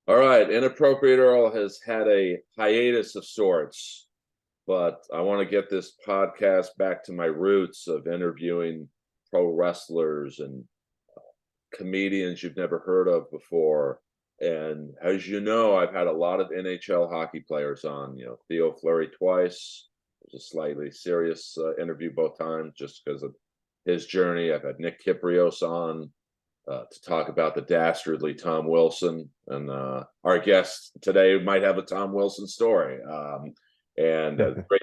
All right, Inappropriate Earl has had a hiatus of sorts, but I want to get this podcast back to my roots of interviewing pro wrestlers and comedians you've never heard of before. And as you know, I've had a lot of NHL hockey players on. Theo Fleury twice. It was a slightly serious interview both times just because of his journey. I've had Nick Kiprios on to talk about the dastardly Tom Wilson. And our guest today might have a Tom Wilson story. And great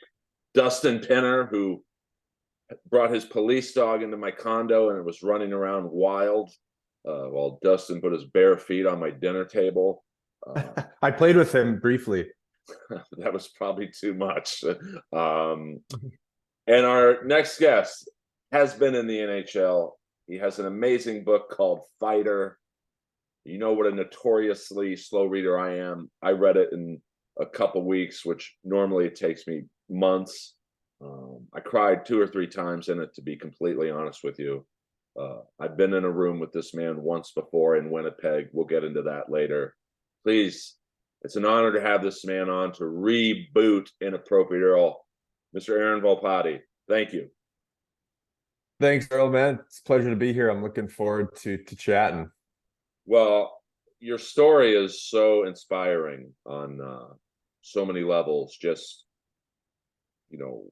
Dustin Penner, who brought his police dog into my condo and it was running around wild while Dustin put his bare feet on my dinner table. I played with him briefly. That was probably too much. And our next guest has been in the NHL. He has an amazing book called Fighter. You know what a notoriously slow reader I am. I read it in a couple weeks, which normally it takes me months. I cried 2 or 3 times in it, to be completely honest with you. I've been in a room with this man once before in Winnipeg. We'll get into that later. Please, it's an honor to have this man on to reboot Inappropriate Earl, Mr. Aaron Volpatti. Thank you. Thanks, Earl, man. It's a pleasure to be here. I'm looking forward to chatting. Well, your story is so inspiring on so many levels. Just, you know,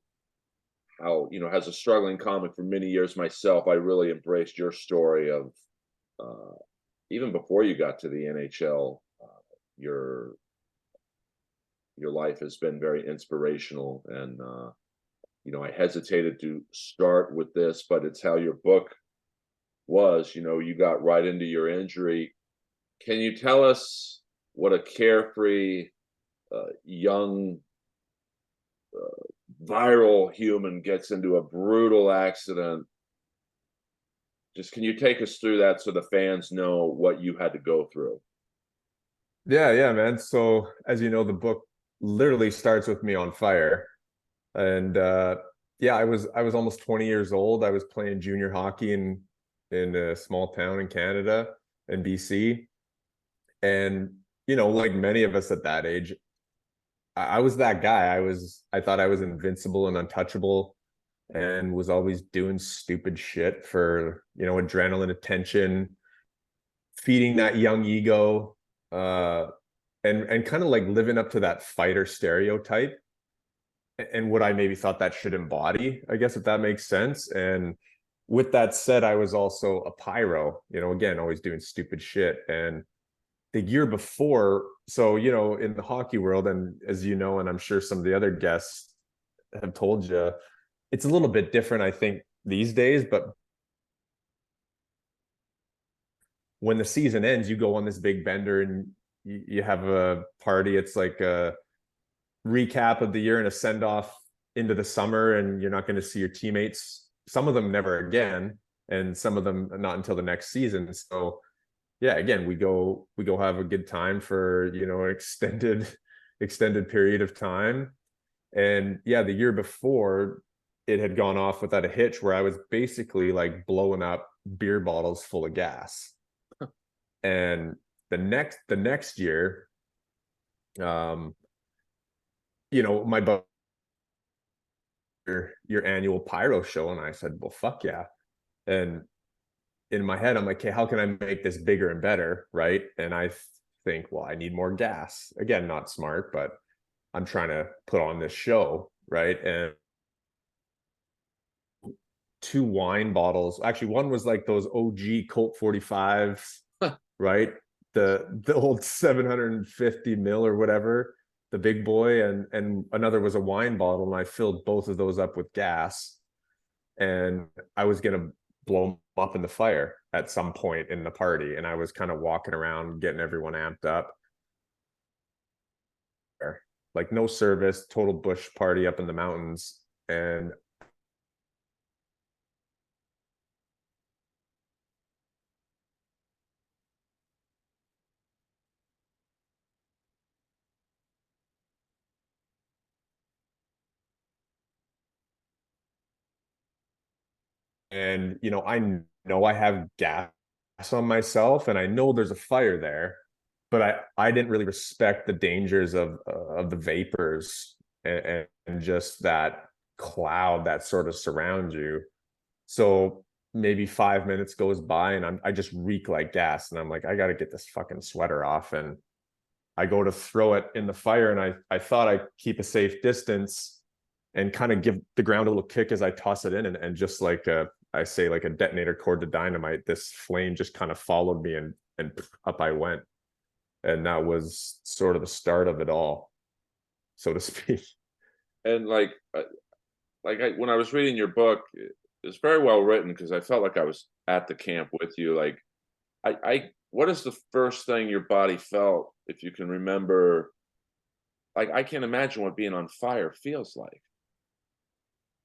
how, as a struggling comic for many years myself, I really embraced your story of even before you got to the NHL, your life has been very inspirational. And, I hesitated to start with this, but it's how your book was. You got right into your injury. Can you tell us what a carefree, young, viral human gets into a brutal accident? Just can you take us through that so the fans know what you had to go through? Yeah, man. So as you know, the book literally starts with me on fire. And yeah, I was almost 20 years old. I was playing junior hockey in a small town in Canada, in BC. And like many of us at that age, I was that guy. I thought I was invincible and untouchable and was always doing stupid shit for, adrenaline, attention, feeding that young ego, and kind of like living up to that fighter stereotype and what I maybe thought that should embody, I guess, if that makes sense. And with that said, I was also a pyro, again, always doing stupid shit. And the year before, so, in the hockey world, and as you know, and I'm sure some of the other guests have told you, it's a little bit different, I think, these days. But when the season ends, you go on this big bender and you have a party. It's like a recap of the year and a send off into the summer, and you're not going to see your teammates, some of them never again, and some of them not until the next season. So yeah, again, we go have a good time for, an extended period of time. And yeah, the year before, it had gone off without a hitch, where I was basically like blowing up beer bottles full of gas. And the next year, um my your annual pyro show, and I said, well, fuck yeah. And in my head, I'm like, okay, how can I make this bigger and better, right? And I think, well, I need more gas. Again, not smart, but I'm trying to put on this show, right? And 2 wine bottles, actually one was like those OG Colt 45s, right? The old 750 mil or whatever, the big boy, and another was a wine bottle, and I filled both of those up with gas, and I was gonna blow them up in the fire at some point in the party. And I was kind of walking around getting everyone amped up, like no service, total bush party up in the mountains. And I know I have gas on myself, and I know there's a fire there, but I didn't really respect the dangers of the vapors and just that cloud that sort of surrounds you. So maybe 5 minutes goes by and I just reek like gas, and I'm like, I got to get this fucking sweater off. And I go to throw it in the fire, and I thought I'd keep a safe distance and kind of give the ground a little kick as I toss it in, and just like I say, like a detonator cord to dynamite, this flame just kind of followed me, and up I went. And that was sort of the start of it all, so to speak. And when I was reading your book, it's very well written because I felt like I was at the camp with you. Like, what is the first thing your body felt, if you can remember? Like, I can't imagine what being on fire feels like.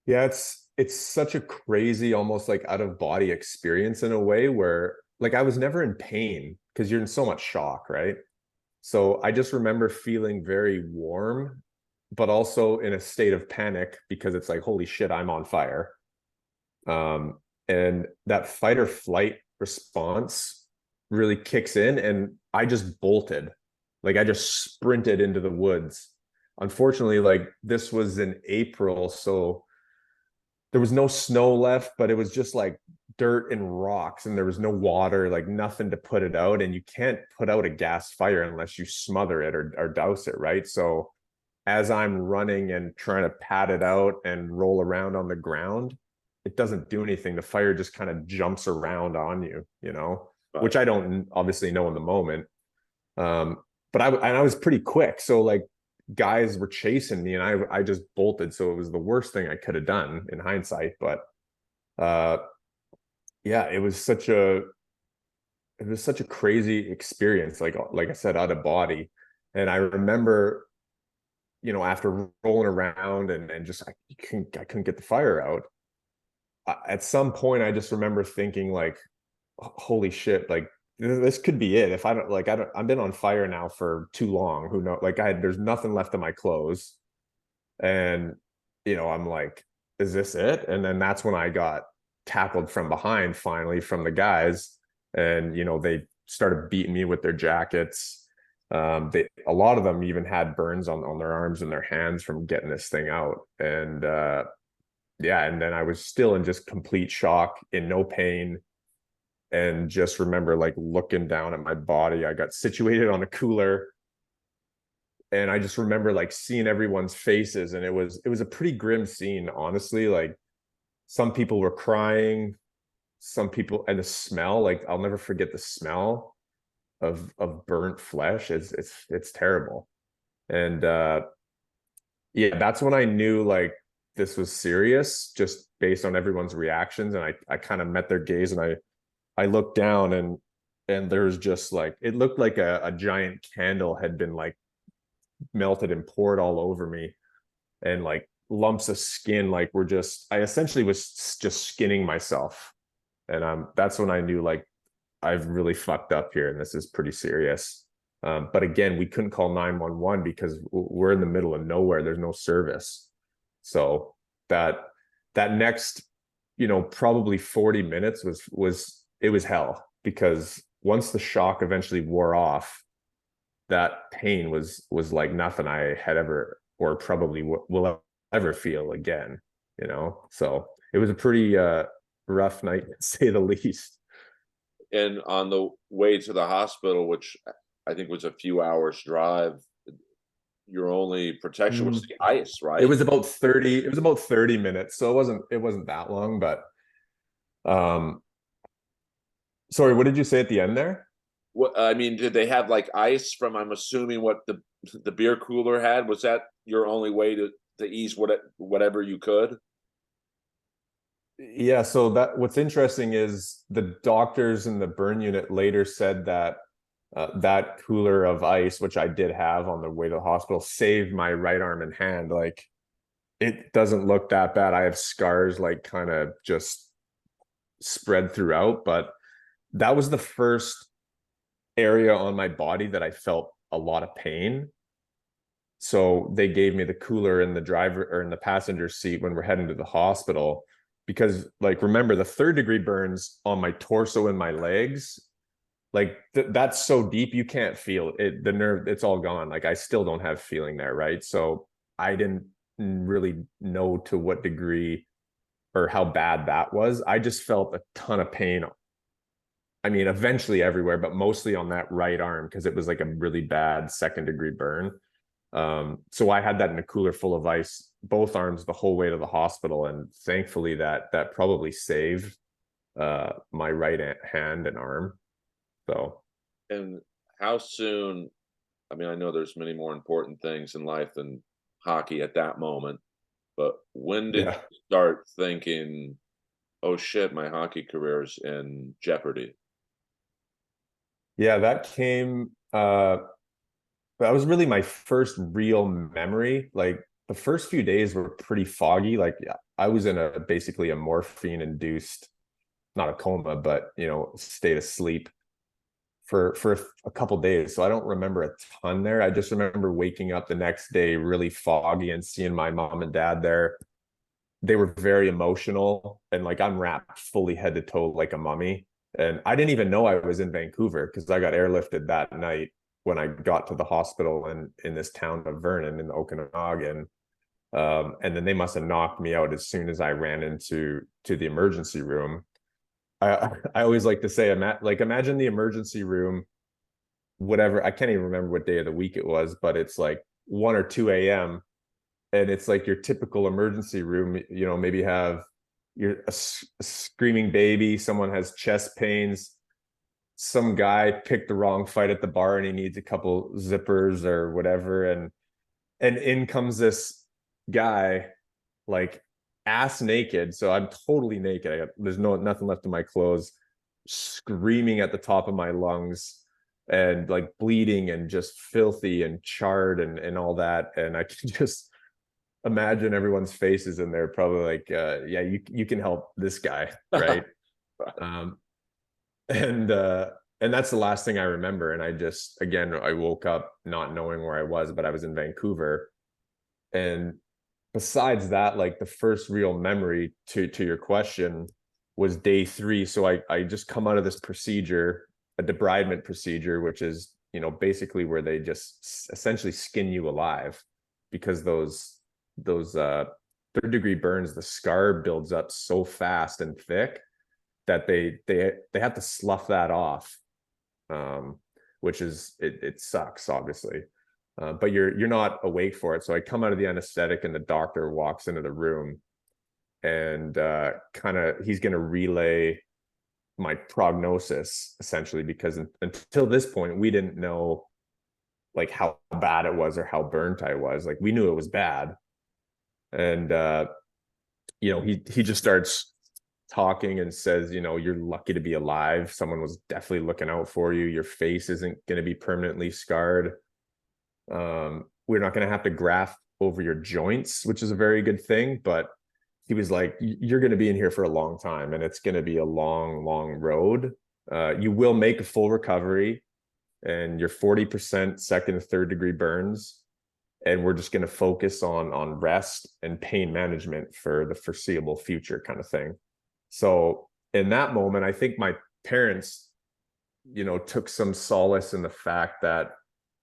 Yeah, it's such a crazy, almost like out of body experience in a way where like I was never in pain because you're in so much shock, right? So I just remember feeling very warm, but also in a state of panic because it's like, holy shit, I'm on fire. And that fight or flight response really kicks in, and I just bolted. Like I just sprinted into the woods. Unfortunately, like this was in April, so there was no snow left, but it was just like dirt and rocks, and there was no water, like nothing to put it out. And you can't put out a gas fire unless you smother it or douse it, right? So as I'm running and trying to pat it out and roll around on the ground, it doesn't do anything. The fire just kind of jumps around on you, which I don't obviously know in the moment. But I was pretty quick. So like guys were chasing me and I just bolted. So it was the worst thing I could have done in hindsight. But yeah, it was such a crazy experience, like I said, out of body. And I remember, after rolling around and just I couldn't get the fire out. At some point I just remember thinking like, holy shit, like this could be it. If I don't like, I've been on fire now for too long. Who knows? Like there's nothing left of my clothes. And, I'm like, is this it? And then that's when I got tackled from behind finally from the guys. And, they started beating me with their jackets. A lot of them even had burns on their arms and their hands from getting this thing out. And, yeah. And then I was still in just complete shock, in no pain. And just remember like looking down at my body. I got situated on a cooler, and I just remember like seeing everyone's faces, and it was a pretty grim scene, honestly. Like some people were crying, some people, and the smell, like I'll never forget the smell of burnt flesh. It's terrible. And yeah, that's when I knew like this was serious, just based on everyone's reactions. And I kind of met their gaze, and I looked down, and there's just like, it looked like a giant candle had been like melted and poured all over me, and like lumps of skin like were just, I essentially was just skinning myself. And that's when I knew like I've really fucked up here, and this is pretty serious. But again, we couldn't call 911 because we're in the middle of nowhere. There's no service. So that next, probably 40 minutes was hell, because once the shock eventually wore off, that pain was like nothing I had ever, or probably will ever feel again, So it was a pretty rough night, to say the least. And on the way to the hospital, which I think was a few hours drive, your only protection was the ice, right? It was about 30 minutes, so it wasn't that long. But sorry, what did you say at the end there? What, I mean, did they have like ice from, I'm assuming, what the beer cooler had? Was that your only way to ease whatever you could? Yeah, so what's interesting is the doctors in the burn unit later said that that cooler of ice, which I did have on the way to the hospital, saved my right arm and hand. Like it doesn't look that bad. I have scars like kind of just spread throughout, but that was the first area on my body that I felt a lot of pain. So they gave me the cooler in the driver or in the passenger seat when we're heading to the hospital, because like, remember, the 3rd degree burns on my torso and my legs, like that's so deep you can't feel it. The nerve, it's all gone. Like I still don't have feeling there, right? So I didn't really know to what degree or how bad that was. I just felt a ton of pain. I mean, eventually everywhere, but mostly on that right arm because it was like a really bad second-degree burn. So I had that in a cooler full of ice, both arms the whole way to the hospital, and thankfully that probably saved my right hand and arm. So And how soon, I mean, I know there's many more important things in life than hockey at that moment, but when did yeah, you start thinking, "Oh shit, my hockey career is in jeopardy"? yeah, that came. That was really my first real memory. Like the first few days were pretty foggy. Like yeah, I was in a basically a morphine induced, not a coma, but state of sleep for a couple days. So I don't remember a ton there. I just remember waking up the next day really foggy and seeing my mom and dad there. They were very emotional and like I'm wrapped fully head to toe like a mummy. And I didn't even know I was in Vancouver because I got airlifted that night when I got to the hospital in this town of Vernon in the Okanagan. And then they must have knocked me out as soon as I ran to the emergency room. I always like to say, imagine the emergency room, whatever. I can't even remember what day of the week it was, but it's like 1 or 2 a.m. and it's like your typical emergency room. Maybe have a screaming baby, someone has chest pains, some guy picked the wrong fight at the bar and he needs a couple zippers or whatever, and in comes this guy like ass naked. So I'm totally naked. There's nothing left in my clothes, screaming at the top of my lungs and like bleeding and just filthy and charred and all that. And I can just imagine everyone's faces in there probably like, yeah, you can help this guy, right? um, and that's the last thing I remember. And I woke up not knowing where I was, but I was in Vancouver. And besides that, like the first real memory to your question was day 3. So I just come out of this procedure, a debridement procedure, which is basically where they just essentially skin you alive because those third-degree burns, the scar builds up so fast and thick that they have to slough that off, which is it sucks obviously. But you're not awake for it. So I come out of the anesthetic and the doctor walks into the room and kind of he's going to relay my prognosis essentially because until this point we didn't know like how bad it was or how burnt I was. Like we knew it was bad, and he just starts talking and says, you're lucky to be alive. Someone was definitely looking out for you. Your face isn't going to be permanently scarred. We're not going to have to graft over your joints, which is a very good thing. But he was like, you're going to be in here for a long time and it's going to be a long, long road. You will make a full recovery and you're 40% second and third degree burns. And we're just going to focus on rest and pain management for the foreseeable future kind of thing. So in that moment, I think my parents, took some solace in the fact that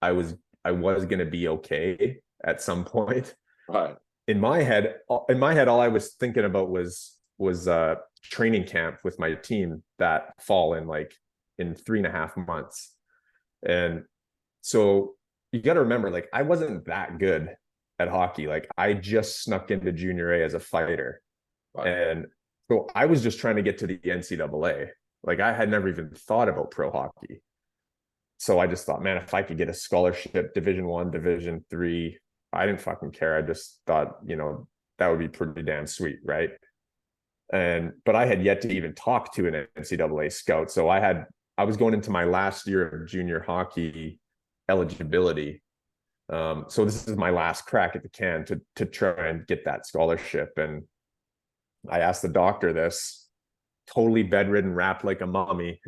I was going to be okay at some point. Right. In my head, all I was thinking about was training camp with my team that fall in 3.5 months. And so you got to remember, like, I wasn't that good at hockey. Like I just snuck into junior A as a fighter. Right. And so I was just trying to get to the NCAA. Like I had never even thought about pro hockey. So I just thought, man, if I could get a scholarship, Division 1, Division 3, I didn't fucking care. I just thought, that would be pretty damn sweet, right? But I had yet to even talk to an NCAA scout. So I was going into my last year of junior hockey eligibility. So this is my last crack at the can to try and get that scholarship. And I asked the doctor this, totally bedridden, wrapped like a mummy.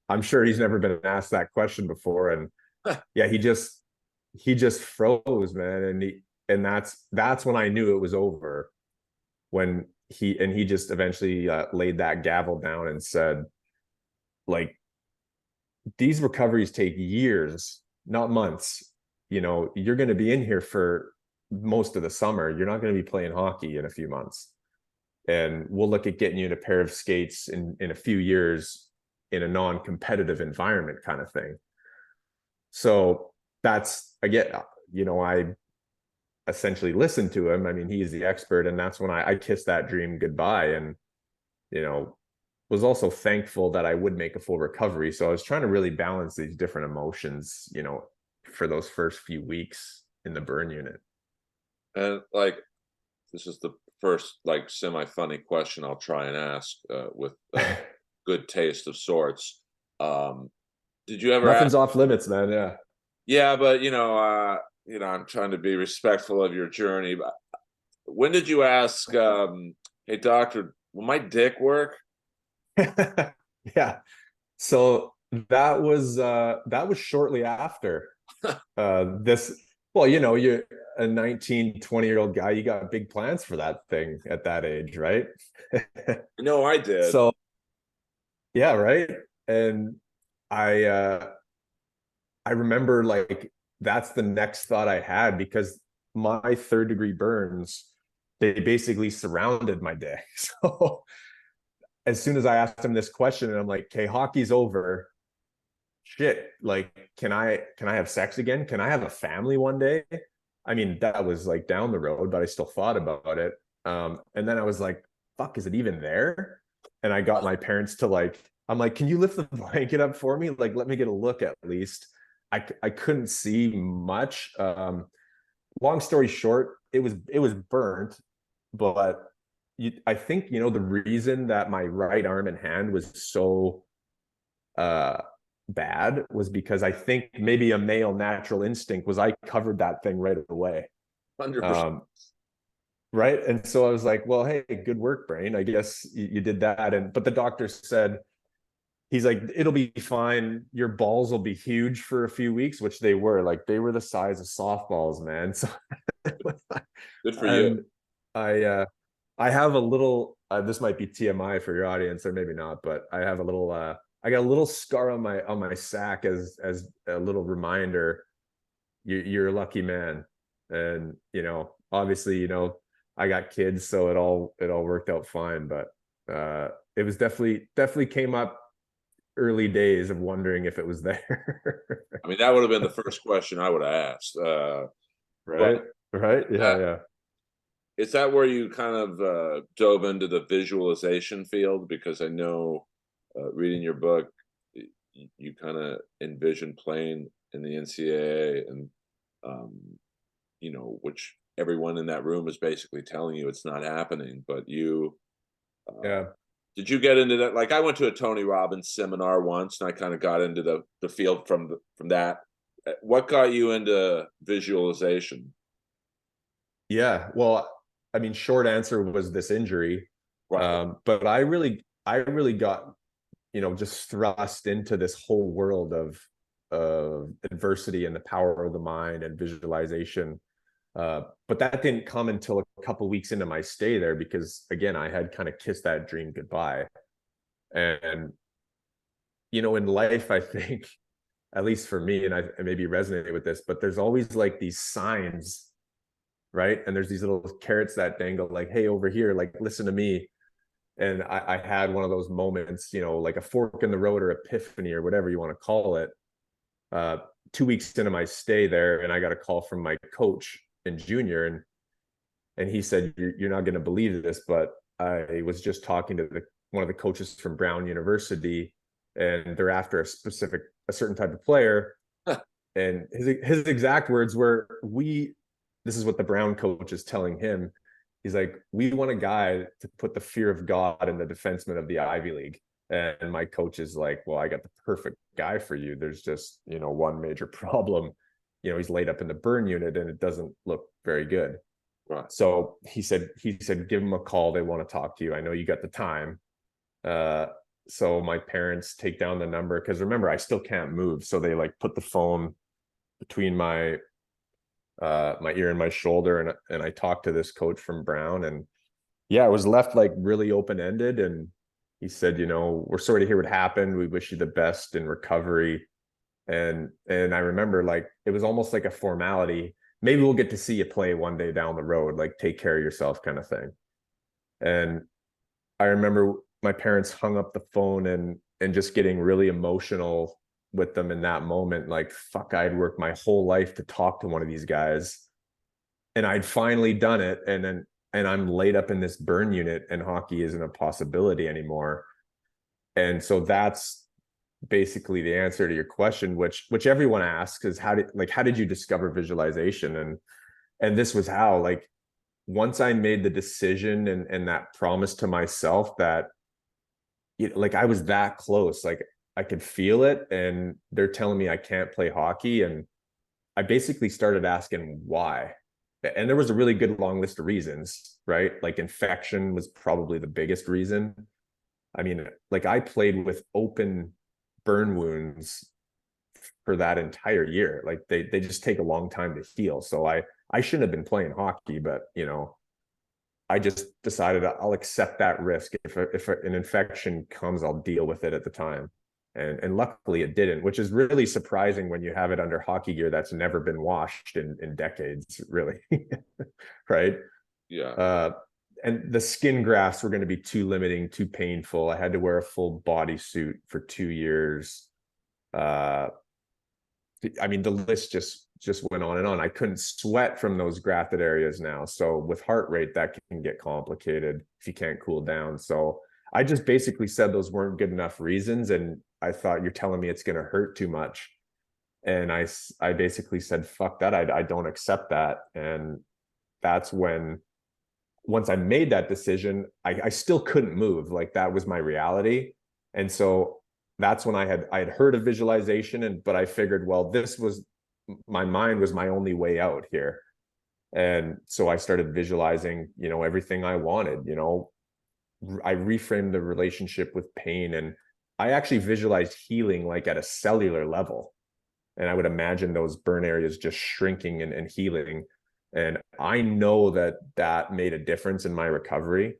I'm sure he's never been asked that question before. And yeah, he just froze, man. And that's when I knew it was over. When he just eventually laid that gavel down and said, like, these recoveries take years, not months. You know, you're going to be in here for most of the summer. You're not going to be playing hockey in a few months. And we'll look at getting you in a pair of skates in a few years in a non-competitive environment kind of thing. So that's, again, you know, I essentially listened to him. I mean, he's the expert, and that's when I kissed that dream goodbye. And, you know, was also thankful that I would make a full recovery. So I was trying to really balance these different emotions, you know, for those first few weeks in the burn unit. And like, this is the first like semi-funny question I'll try and ask with good taste of sorts. Did you ever ask? Nothing's off limits, man. Yeah. Yeah, but I'm trying to be respectful of your journey. But when did you ask, "Hey, doctor, will my dick work?" Yeah. So that was shortly after this. Well, you know, you're a 19, 20-year-old guy, you got big plans for that thing at that age, right? No, I did. So yeah, right. And I I remember, like, that's the next thought I had, because my third degree burns, they basically surrounded my day. So as soon as I asked him this question, and I'm like, okay, hockey's over. Shit, like, can I have sex again? Can I have a family one day? I mean, that was like down the road, but I still thought about it. And then I was like, fuck, is it even there? And I got my parents to, like, I'm like, can you lift the blanket up for me? Like, let me get a look at least. I couldn't see much. Long story short, it was burnt, but I think, you know, the reason that my right arm and hand was so bad was because I think maybe a male natural instinct was I covered that thing right away. 100%. Right. And so I was like, well, hey, good work, brain. I guess you did that. But the doctor said, he's like, it'll be fine. Your balls will be huge for a few weeks, which they were. Like, they were the size of softballs, man. So Good for you. and I have a little, this might be TMI for your audience, or maybe not, but I have a little I got a little scar on my sack as a little reminder, you're a lucky man. And, you know, obviously, you know, I got kids, so it all worked out fine. But it was definitely came up early days of wondering if it was there. I mean, that would have been the first question I would have asked. Right. Right. Yeah. But Yeah. is that where you kind of dove into the visualization field? Because I know, reading your book, you kind of envision playing in the NCAA, and um, which everyone in that room is basically telling you it's not happening. But you, Yeah. did you get into that? Like, I went to a Tony Robbins seminar once, and I kind of got into the field from that. What got you into visualization? Yeah. Well, I mean, short answer was this injury. Right. But I really got, you know, just thrust into this whole world of adversity and the power of the mind and visualization. But that didn't come until a couple weeks into my stay there, because again, I had kind of kissed that dream goodbye. And, you know, in life, I think, at least for me, and I maybe resonate with this, but there's always like these signs, right? And there's these little carrots that dangle, like, hey, over here, like, listen to me. And I had one of those moments, you know, like a fork in the road or epiphany or whatever you want to call it. 2 weeks into my stay there, and I got a call from my coach in junior, and he said, you're not going to believe this, but I was just talking to one of the coaches from Brown University, and they're after a certain type of player. And his exact words were, this is what the Brown coach is telling him. He's like, we want a guy to put the fear of God in the defenseman of the Ivy League. And my coach is like, well, I got the perfect guy for you. There's just, you know, one major problem. You know, he's laid up in the burn unit and it doesn't look very good. Right. So he said, give him a call. They want to talk to you. I know you got the time. So my parents take down the number, because remember, I still can't move. So they like put the phone between my ear and my shoulder, and I talked to this coach from Brown, and yeah, it was left like really open-ended. And He said, we're sorry to hear what happened. We wish you the best in recovery. And I remember, like, it was almost like a formality. Maybe we'll get to see you play one day down the road, like take care of yourself kind of thing. And I remember my parents hung up the phone and just getting really emotional with them in that moment. Like, fuck, I'd worked my whole life to talk to one of these guys, and I'd finally done it. And I'm laid up in this burn unit, and hockey isn't a possibility anymore. And so that's basically the answer to your question, which everyone asks, is how did you discover visualization? And this was how, like, once I made the decision and that promise to myself that, like, I was that close, like I could feel it, and they're telling me I can't play hockey, and I basically started asking why. And there was a really good long list of reasons, right? Like, infection was probably the biggest reason. I mean, like, I played with open burn wounds for that entire year. Like, they just take a long time to heal. So I shouldn't have been playing hockey, but I just decided I'll accept that risk. If an infection comes, I'll deal with it at the time. And luckily it didn't, which is really surprising when you have it under hockey gear that's never been washed in decades, really. Right? Yeah. And the skin grafts were going to be too limiting, too painful. I had to wear a full body suit for 2 years. I mean, the list just went on and on. I couldn't sweat from those grafted areas now. So with heart rate, that can get complicated if you can't cool down. So I just basically said those weren't good enough reasons. And I thought, you're telling me it's going to hurt too much. And I basically said, fuck that. I don't accept that. And that's when, once I made that decision, I still couldn't move. Like, that was my reality. And so that's when I had heard of visualization, but I figured, well, my mind was my only way out here. And so I started visualizing, everything I wanted. I reframed the relationship with pain, and I actually visualized healing, like, at a cellular level. And I would imagine those burn areas just shrinking and healing. And I know that made a difference in my recovery.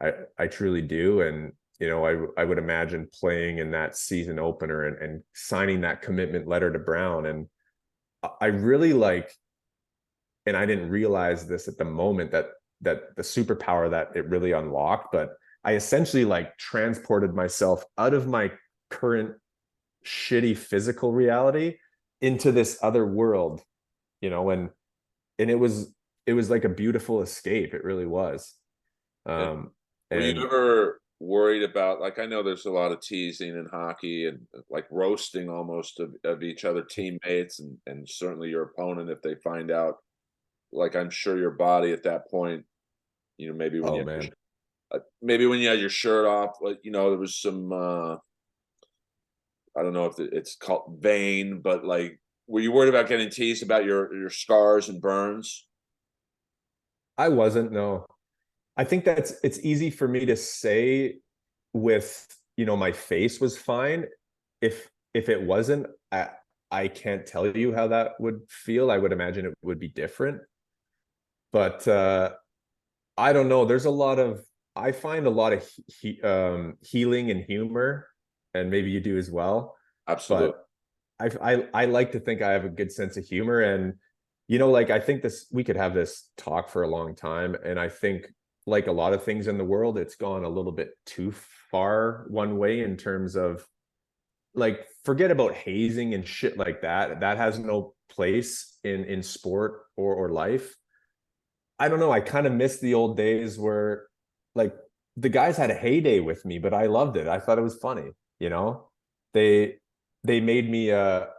I truly do. And I would imagine playing in that season opener and signing that commitment letter to Brown. And I really, like, and I didn't realize this at the moment, that the superpower that it really unlocked, but I essentially, like, transported myself out of my current shitty physical reality into this other world, and it was like a beautiful escape. It really was. And um were you and ever worried about, like, I know there's a lot of teasing in hockey and like roasting almost of each other teammates and certainly your opponent if they find out, like, I'm sure your body at that point, maybe when oh, you had your man. maybe when you had your shirt off, like, there was some I don't know if it's called vein, but, like, were you worried about getting teased about your scars and burns? I wasn't, no. I think it's easy for me to say, with, my face was fine. If it wasn't, I can't tell you how that would feel. I would imagine it would be different. But I don't know. I find a lot of healing and humor, and maybe you do as well. Absolutely. But I like to think I have a good sense of humor. And like, I think we could have this talk for a long time, and I think, like a lot of things in the world, it's gone a little bit too far one way, in terms of, like, forget about hazing and shit like that has no place in sport or life. I don't know, I kind of miss the old days where, like, the guys had a heyday with me, but I loved it. I thought it was funny. you know they they made me a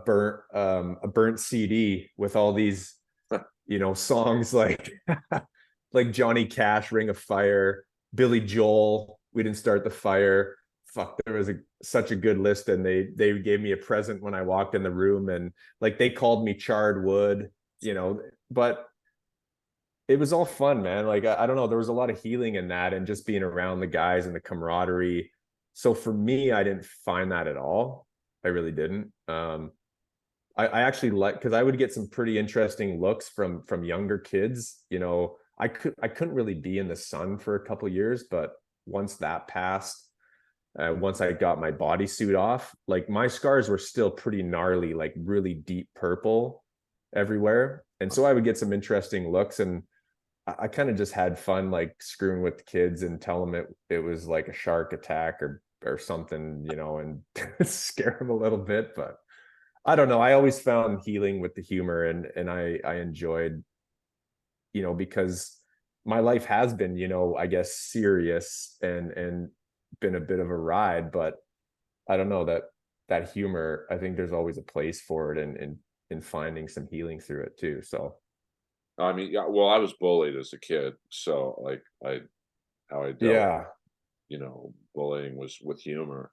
burnt CD with all these, songs, like like Johnny Cash, Ring of Fire, Billy Joel, We Didn't Start the Fire. Fuck, there was such a good list, and they gave me a present when I walked in the room, and, like, they called me Charred Wood, but it was all fun, man. Like, I don't know, there was a lot of healing in that, and just being around the guys and the camaraderie. So for me, I didn't find that at all. I really didn't. I actually like, because I would get some pretty interesting looks from younger kids. I couldn't really be in the sun for a couple years, but once that passed, once I got my bodysuit off, like my scars were still pretty gnarly, like really deep purple everywhere. And so I would get some interesting looks, and I kind of just had fun like screwing with the kids and tell them it was like a shark attack or something, you know, and scare them a little bit. But I don't know. I always found healing with the humor, and I enjoyed, you know, because my life has been, you know, I guess serious and been a bit of a ride, but I don't know, that humor, I think there's always a place for it, and in finding some healing through it too. So I mean, yeah, well, I was bullied as a kid, so like how I dealt, yeah, you know, bullying was with humor.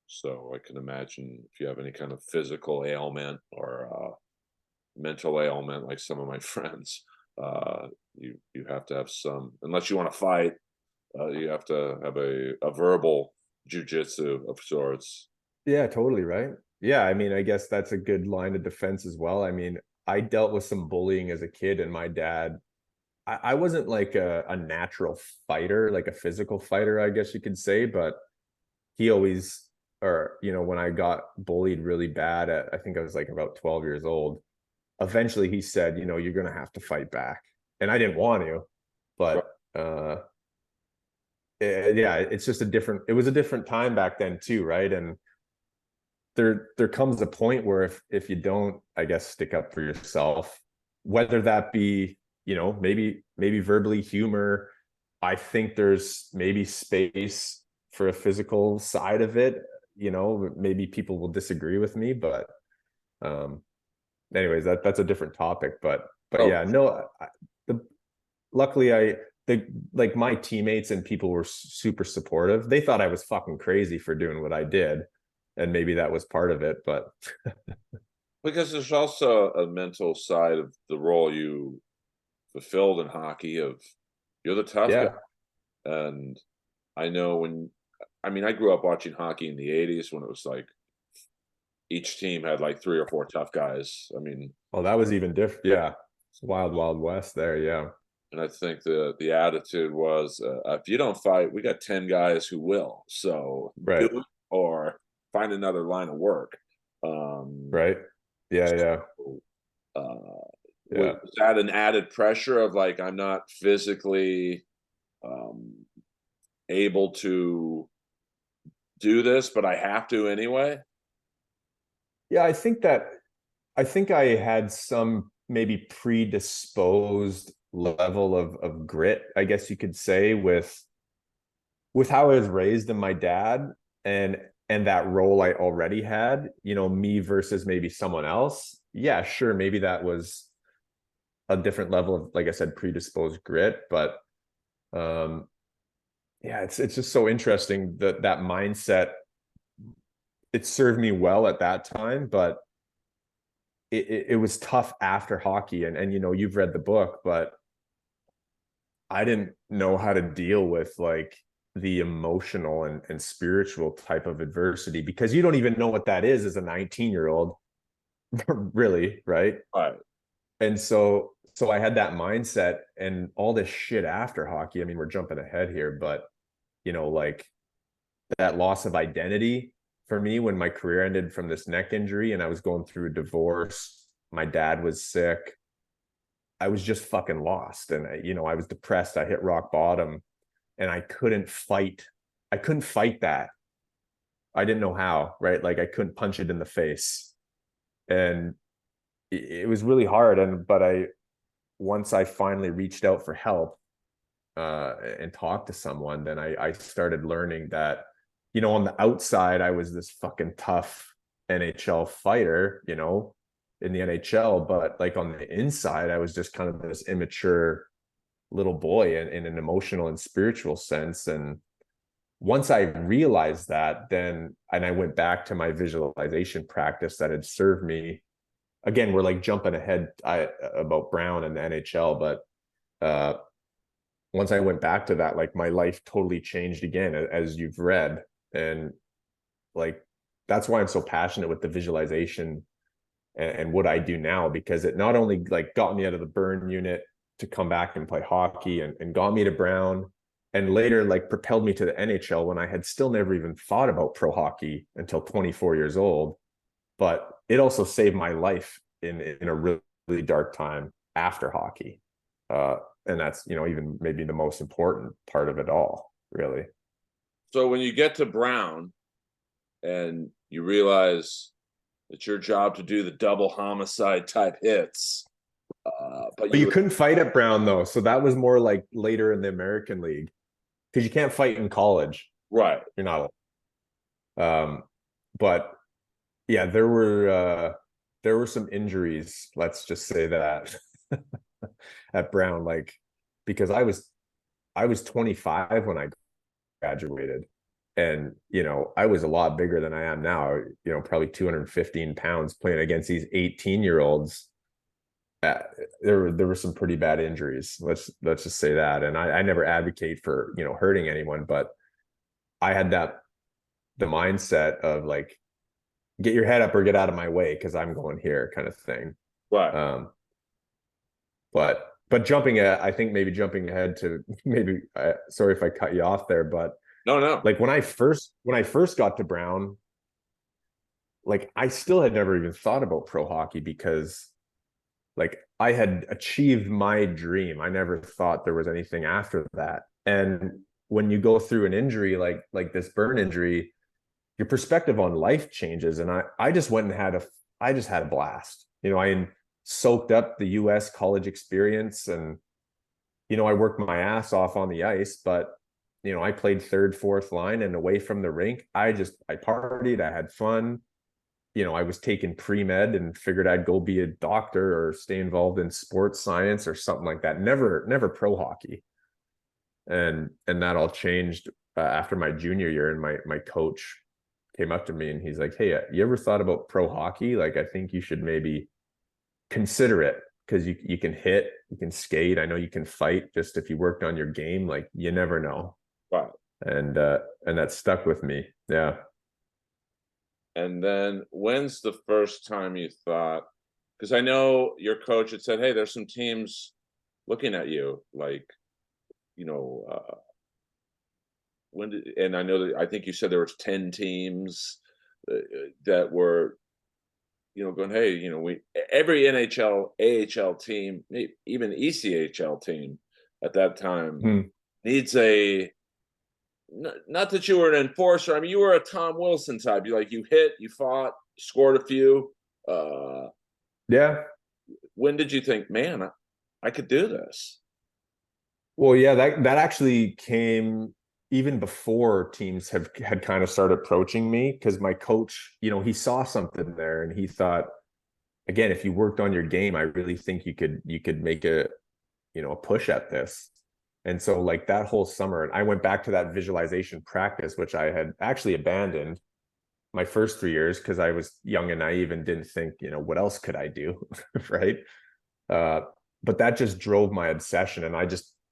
So I can imagine if you have any kind of physical ailment or mental ailment, like some of my friends, you have to have some, unless you want to fight, you have to have a verbal jujitsu of sorts. yeah, totally right. Yeah, I mean, I guess that's a good line of defense as well. I mean, I dealt with some bullying as a kid, and my dad, I wasn't like a natural fighter, like a physical fighter, I guess you could say, but he always, or you know, when I got bullied really bad at, I think I was like about 12 years old, eventually he said, you know, you're gonna have to fight back. And I didn't want to, Right. but yeah, it's just a different, it was a different time back then too, right? And there comes a point where if you don't, I guess, stick up for yourself, whether that be, you know, maybe verbally humor, I think there's maybe space for a physical side of it. You know, maybe people will disagree with me, but um anyways, that's a different topic. But Oh, yeah, no, the luckily the like my teammates and people were super supportive. They thought I was fucking crazy for doing what I did, and maybe that was part of it. But because there's also a mental side of the role you fulfilled in hockey of you're the tough guy. yeah, And I know when, I mean, I grew up watching hockey in the 80s when it was like each team had like 3 or 4 tough guys. I mean, oh, that was even different. Yeah, it's wild west there. Yeah, and I think the attitude was, if you don't fight, we got 10 guys who will. So do right, it or find another line of work. Um, right, yeah, so, uh, was yeah. that an added pressure of like I'm not physically um, able to do this, but I have to anyway? Yeah, I think I had some maybe predisposed level of grit, I guess you could say, with how I was raised and my dad, and that role I already had, you know, me versus maybe someone else. Yeah, sure, maybe that was a different level of, like I said, predisposed grit, but um yeah, it's just so interesting that that mindset, it served me well at that time, but it was tough after hockey, and you know, you've read the book, but I didn't know how to deal with like the emotional and spiritual type of adversity, because you don't even know what that is as a 19-year-old, really, right? Right. And so I had that mindset and all this shit after hockey. I mean, we're jumping ahead here, but you know, like that loss of identity for me when my career ended from this neck injury and I was going through a divorce, my dad was sick, I was just fucking lost. And you know, I was depressed. I hit rock bottom, and I couldn't fight that. I didn't know how, right? Like I couldn't punch it in the face. And it was really hard. And but I once I finally reached out for help and talked to someone, then I started learning that, you know, on the outside I was this fucking tough NHL fighter, you know, in the NHL, but like on the inside I was just kind of this immature little boy in an emotional and spiritual sense. And once I realized that, then, and I went back to my visualization practice that had served me. Again, we're like jumping ahead about Brown and the NHL, but once I went back to that, like my life totally changed again, as you've read. And like, that's why I'm so passionate with the visualization and what I do now, because it not only like got me out of the burn unit to come back and play hockey and got me to Brown, and later like propelled me to the NHL when I had still never even thought about pro hockey until 24 years old. But it also saved my life in a really, really dark time after hockey. And that's, even maybe the most important part of it all, really. So when you get to Brown and you realize it's your job to do the double homicide type hits, but But you couldn't fight at Brown though. So that was more like later in the American League, because you can't fight in college. right. You're not. But yeah, there were some injuries, let's just say that, at Brown, like, because I was 25 when I graduated, and I was a lot bigger than I am now, probably 215 pounds, playing against these 18-year-olds. There were some pretty bad injuries. Let's just say that. And I never advocate for hurting anyone, but I had the mindset of like, get your head up or get out of my way because I'm going here, kind of thing. Right. But I think maybe jumping ahead to maybe, sorry if I cut you off there, but No. like when I first got to Brown, like I still had never even thought about pro hockey, because like I had achieved my dream. I never thought there was anything after that. And when you go through an injury like this burn injury, your perspective on life changes. And I just went and I just had a blast. I soaked up the US college experience, and I worked my ass off on the ice, but I played third, fourth line, and away from the rink, I partied, I had fun. I was taking pre-med and figured I'd go be a doctor or stay involved in sports science or something like that. Never pro hockey. And that all changed after my junior year. And my coach came up to me and he's like, "Hey, you ever thought about pro hockey? Like, I think you should maybe consider it, because you can hit, you can skate. I know you can fight. Just if you worked on your game, like, you never know." Right. And that stuck with me. Yeah. And then when's the first time you thought, because I know your coach had said, hey, there's some teams looking at you, like, and I know that, I think you said there was 10 teams that were, going, hey, every NHL, AHL team, even ECHL team at that time Hmm. needs not that you were an enforcer. I mean, you were a Tom Wilson type. You hit, you fought, scored a few. Yeah. When did you think, man, I could do this? Well, yeah, that actually came even before teams had kind of started approaching me, because my coach, he saw something there and he thought, again, if you worked on your game, I really think you could make a push at this. And so like that whole summer, and I went back to that visualization practice, which I had actually abandoned my first 3 years because I was young and naive and didn't think, what else could I do? Right. But that just drove my obsession. And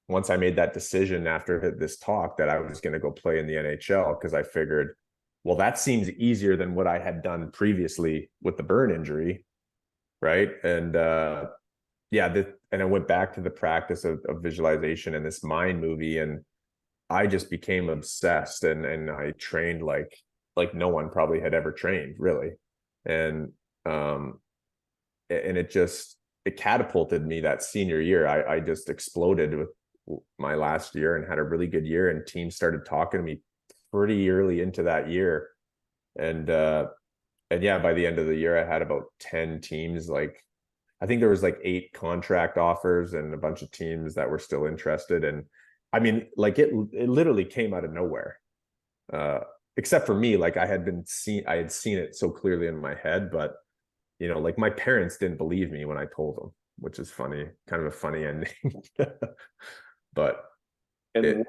once I made that decision after this talk that I was going to go play in the NHL, because I figured, well, that seems easier than what I had done previously with the burn injury. Right. And and I went back to the practice of visualization and this mind movie, and I just became obsessed, and I trained like no one probably had ever trained, really. And it catapulted me that senior year. I just exploded with my last year and had a really good year, and teams started talking to me pretty early into that year. And yeah, by the end of the year, I had about 10 teams. Like, I think there was like 8 contract offers and a bunch of teams that were still interested. And I mean, like it literally came out of nowhere. Except for me, like I had seen it so clearly in my head, but like my parents didn't believe me when I told them, which is funny, kind of a funny ending. But And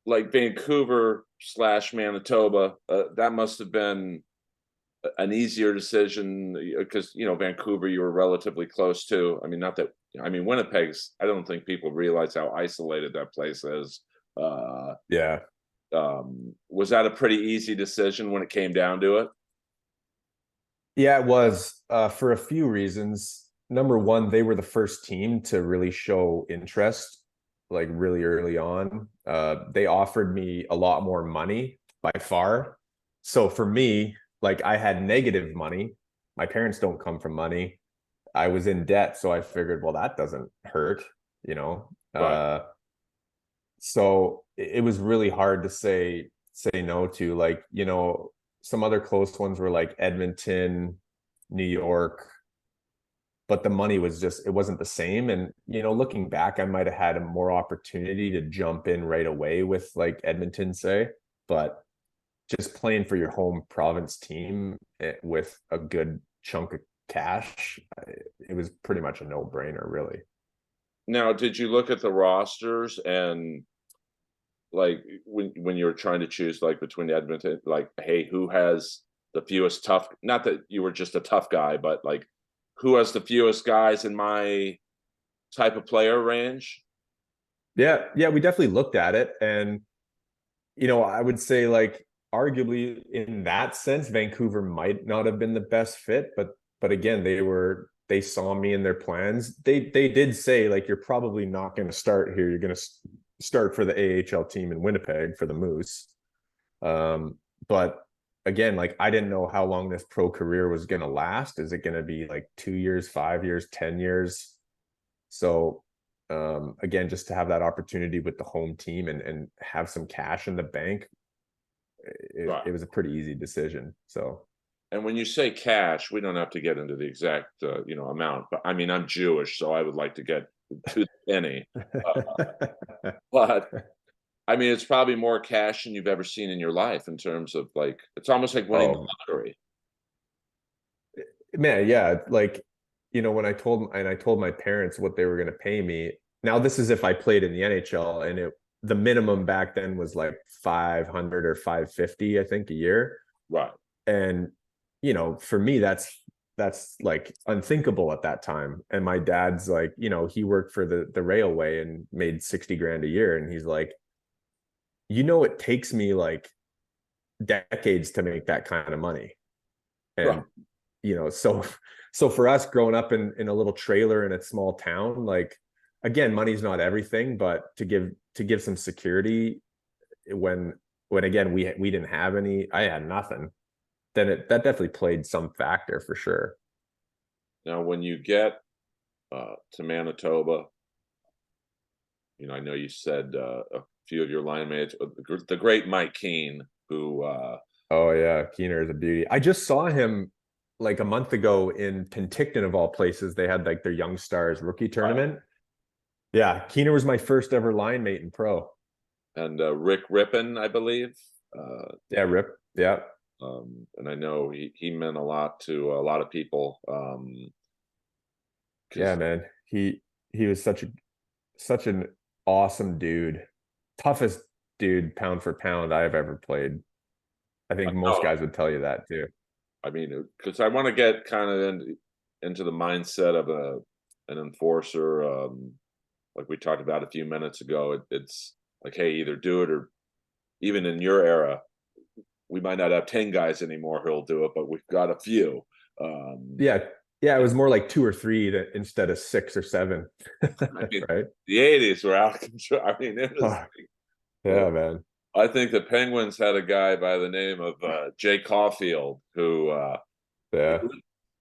like Vancouver/Manitoba, that must have been an easier decision, because Vancouver you were relatively close to. I mean, not that, I mean, Winnipeg's, I don't think people realize how isolated that place is. Yeah. Was that a pretty easy decision when it came down to it? Yeah, it was, for a few reasons. Number one, they were the first team to really show interest like really early on. They offered me a lot more money by far. So for me, like I had negative money. My parents don't come from money. I was in debt, so I figured, well, that doesn't hurt, you know. Right. So it was really hard to say no to. Like, you know, some other close ones were like Edmonton, New York, but the money was just, it wasn't the same. And you know, looking back, I might have had a more opportunity to jump in right away with like Edmonton, say, but just playing for your home province team with a good chunk of cash, it was pretty much a no-brainer, really. Now, did you look at the rosters and like when you were trying to choose like between Edmonton, like, hey, who has the fewest tough? Not that you were just a tough guy, but like, who has the fewest guys in my type of player range? Yeah, yeah, we definitely looked at it. And you know, I would say like arguably in that sense, Vancouver might not have been the best fit, but again, they saw me in their plans. They did say like you're probably not going to start here. You're going to start for the AHL team in Winnipeg for the Moose. But again, like I didn't know how long this pro career was going to last. Is it going to be like 2 years, 5 years, 10 years? So again, just to have that opportunity with the home team and have some cash in the bank, Right. it was a pretty easy decision. So And when you say cash, we don't have to get into the exact amount, but I mean I'm Jewish, so I would like to get to the penny. But I mean, it's probably more cash than you've ever seen in your life in terms of like it's almost like winning the oh lottery. man, yeah, like you know, when I told my parents what they were going to pay me. Now this is if I played in the NHL, and the minimum back then was like 500 or 550, I think, a year. Right. And you know, for me, that's like unthinkable at that time. And my dad's like, you know, he worked for the railway and made 60 grand a year, and he's like, you know, it takes me like decades to make that kind of money. Right. And you know, so for us growing up in a little trailer in a small town, like again, money's not everything, but to give some security when again we didn't have any, I had nothing, then that definitely played some factor for sure. Now, when you get to Manitoba, I know you said a few of your line mates, the great Mike Keane, who Oh yeah, Keener is a beauty. I just saw him like a month ago in Penticton of all places. They had like their Young Stars rookie tournament. Yeah, Keener was my first ever line mate in pro. and Rick Rippon, I believe. Yeah, Rip. Yeah. And I know he meant a lot to a lot of people. Yeah, Because man. He was such an awesome dude. Toughest dude pound for pound I've ever played. I think most guys would tell you that too. I mean, because I want to get kind of into the mindset of an enforcer. Like we talked about a few minutes ago, it's like, hey, either do it or even in your era, we might not have 10 guys anymore who'll do it, but we've got a few. Um, Yeah. Yeah, it was more like two or three instead of six or seven. I mean, Right? the 80s were out of control. I mean, it was Oh, like, yeah, man. I think the Penguins had a guy by the name of Jay Caulfield who he, Yeah.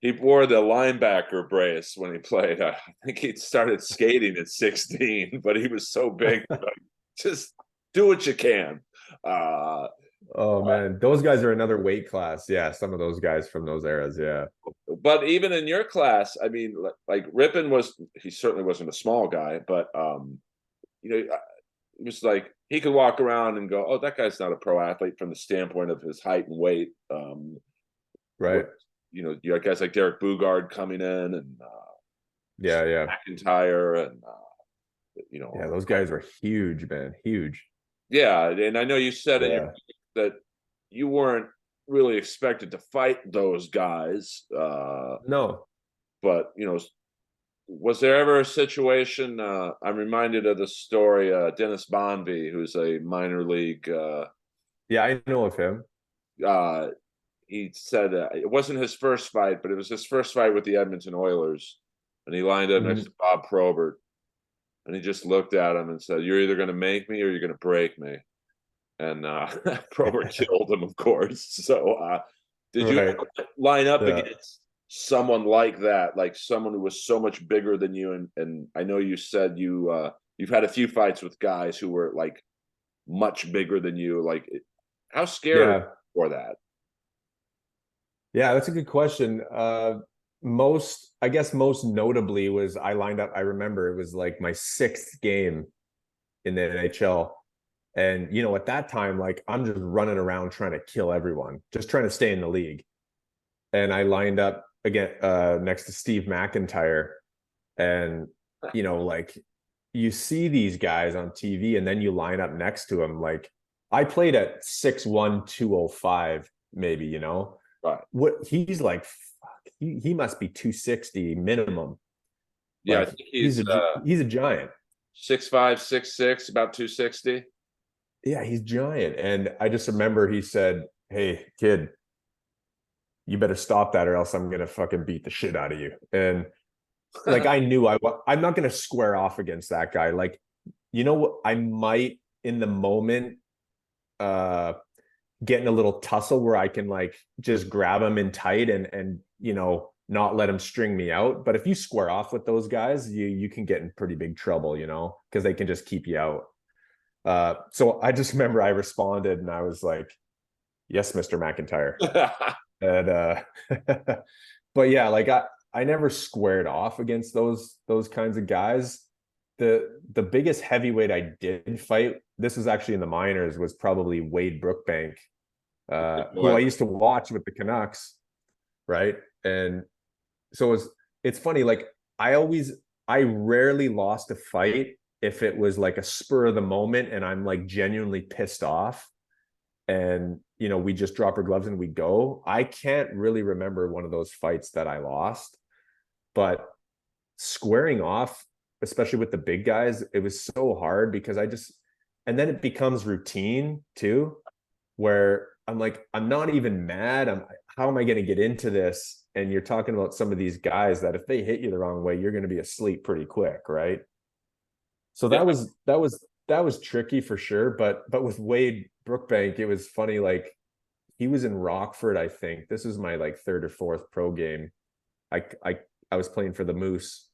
he wore the linebacker brace when he played. I think he started skating at 16, but he was so big. Like, just do what you can. Uh, Oh man, those guys are another weight class. Yeah, some of those guys from those eras. Yeah. but even in your class, I mean, like Rippon he certainly wasn't a small guy, but it was like he could walk around and go, "Oh, that guy's not a pro athlete from the standpoint of his height and weight." Right. You had guys like Derek Bugard coming in and Yeah, yeah. McIntyre and Yeah, those guys were huge, man. Huge. yeah. And I know you said in your Yeah. that you weren't really expected to fight those guys, No. but was there ever a situation? I'm reminded of the story Dennis Bonvy, who's a minor league. Yeah, I know of him. Uh, he said it wasn't his first fight, but it was his first fight with the Edmonton Oilers, and he lined up next Mhm. to Bob Probert, and he just looked at him and said, "You're either going to make me or you're going to break me." And Prober killed him, of course. So, did you Right. ever line up Yeah. against someone like that, like someone who was so much bigger than you? And I know you said you've had a few fights with guys who were like much bigger than you. Like, how scared are you Yeah. for that? Yeah, that's a good question. I guess most notably was I lined up, I remember it was like my sixth game in the NHL. And, at that time, like I'm just running around trying to kill everyone, just trying to stay in the league. And I lined up again next to Steve McIntyre. And, like you see these guys on TV and then you line up next to him. Like I played at 6'1", 205, maybe, Right. what he's like, fuck, he must be 260 minimum. Yeah, I Like think he's a giant. 6'5", 6'6", about 260. Yeah, he's giant. And I just remember he said, "Hey, kid, you better stop that or else I'm gonna fucking beat the shit out of you." And like I knew I'm not gonna square off against that guy. Like, what? I might in the moment get in a little tussle where I can like just grab him in tight and not let him string me out. But if you square off with those guys, you can get in pretty big trouble, because they can just keep you out. So I just remember I responded and I was like, "Yes, Mr. McIntyre." And but yeah, like I never squared off against those kinds of guys. The biggest heavyweight I did fight, this was actually in the minors, was probably Wade Brookbank, who I used to watch with the Canucks, right? And so it's funny, like I rarely lost a fight if it was like a spur of the moment and I'm like genuinely pissed off and we just drop our gloves and we go. I can't really remember one of those fights that I lost, but squaring off, especially with the big guys, it was so hard because and then it becomes routine too, where I'm like, I'm not even mad. How am I going to get into this? And you're talking about some of these guys that if they hit you the wrong way, you're going to be asleep pretty quick, right? So Yeah. that was tricky for sure. But with Wade Brookbank, it was funny. Like he was in Rockford, I think. This was my like third or fourth pro game. I I I was playing for the Moose.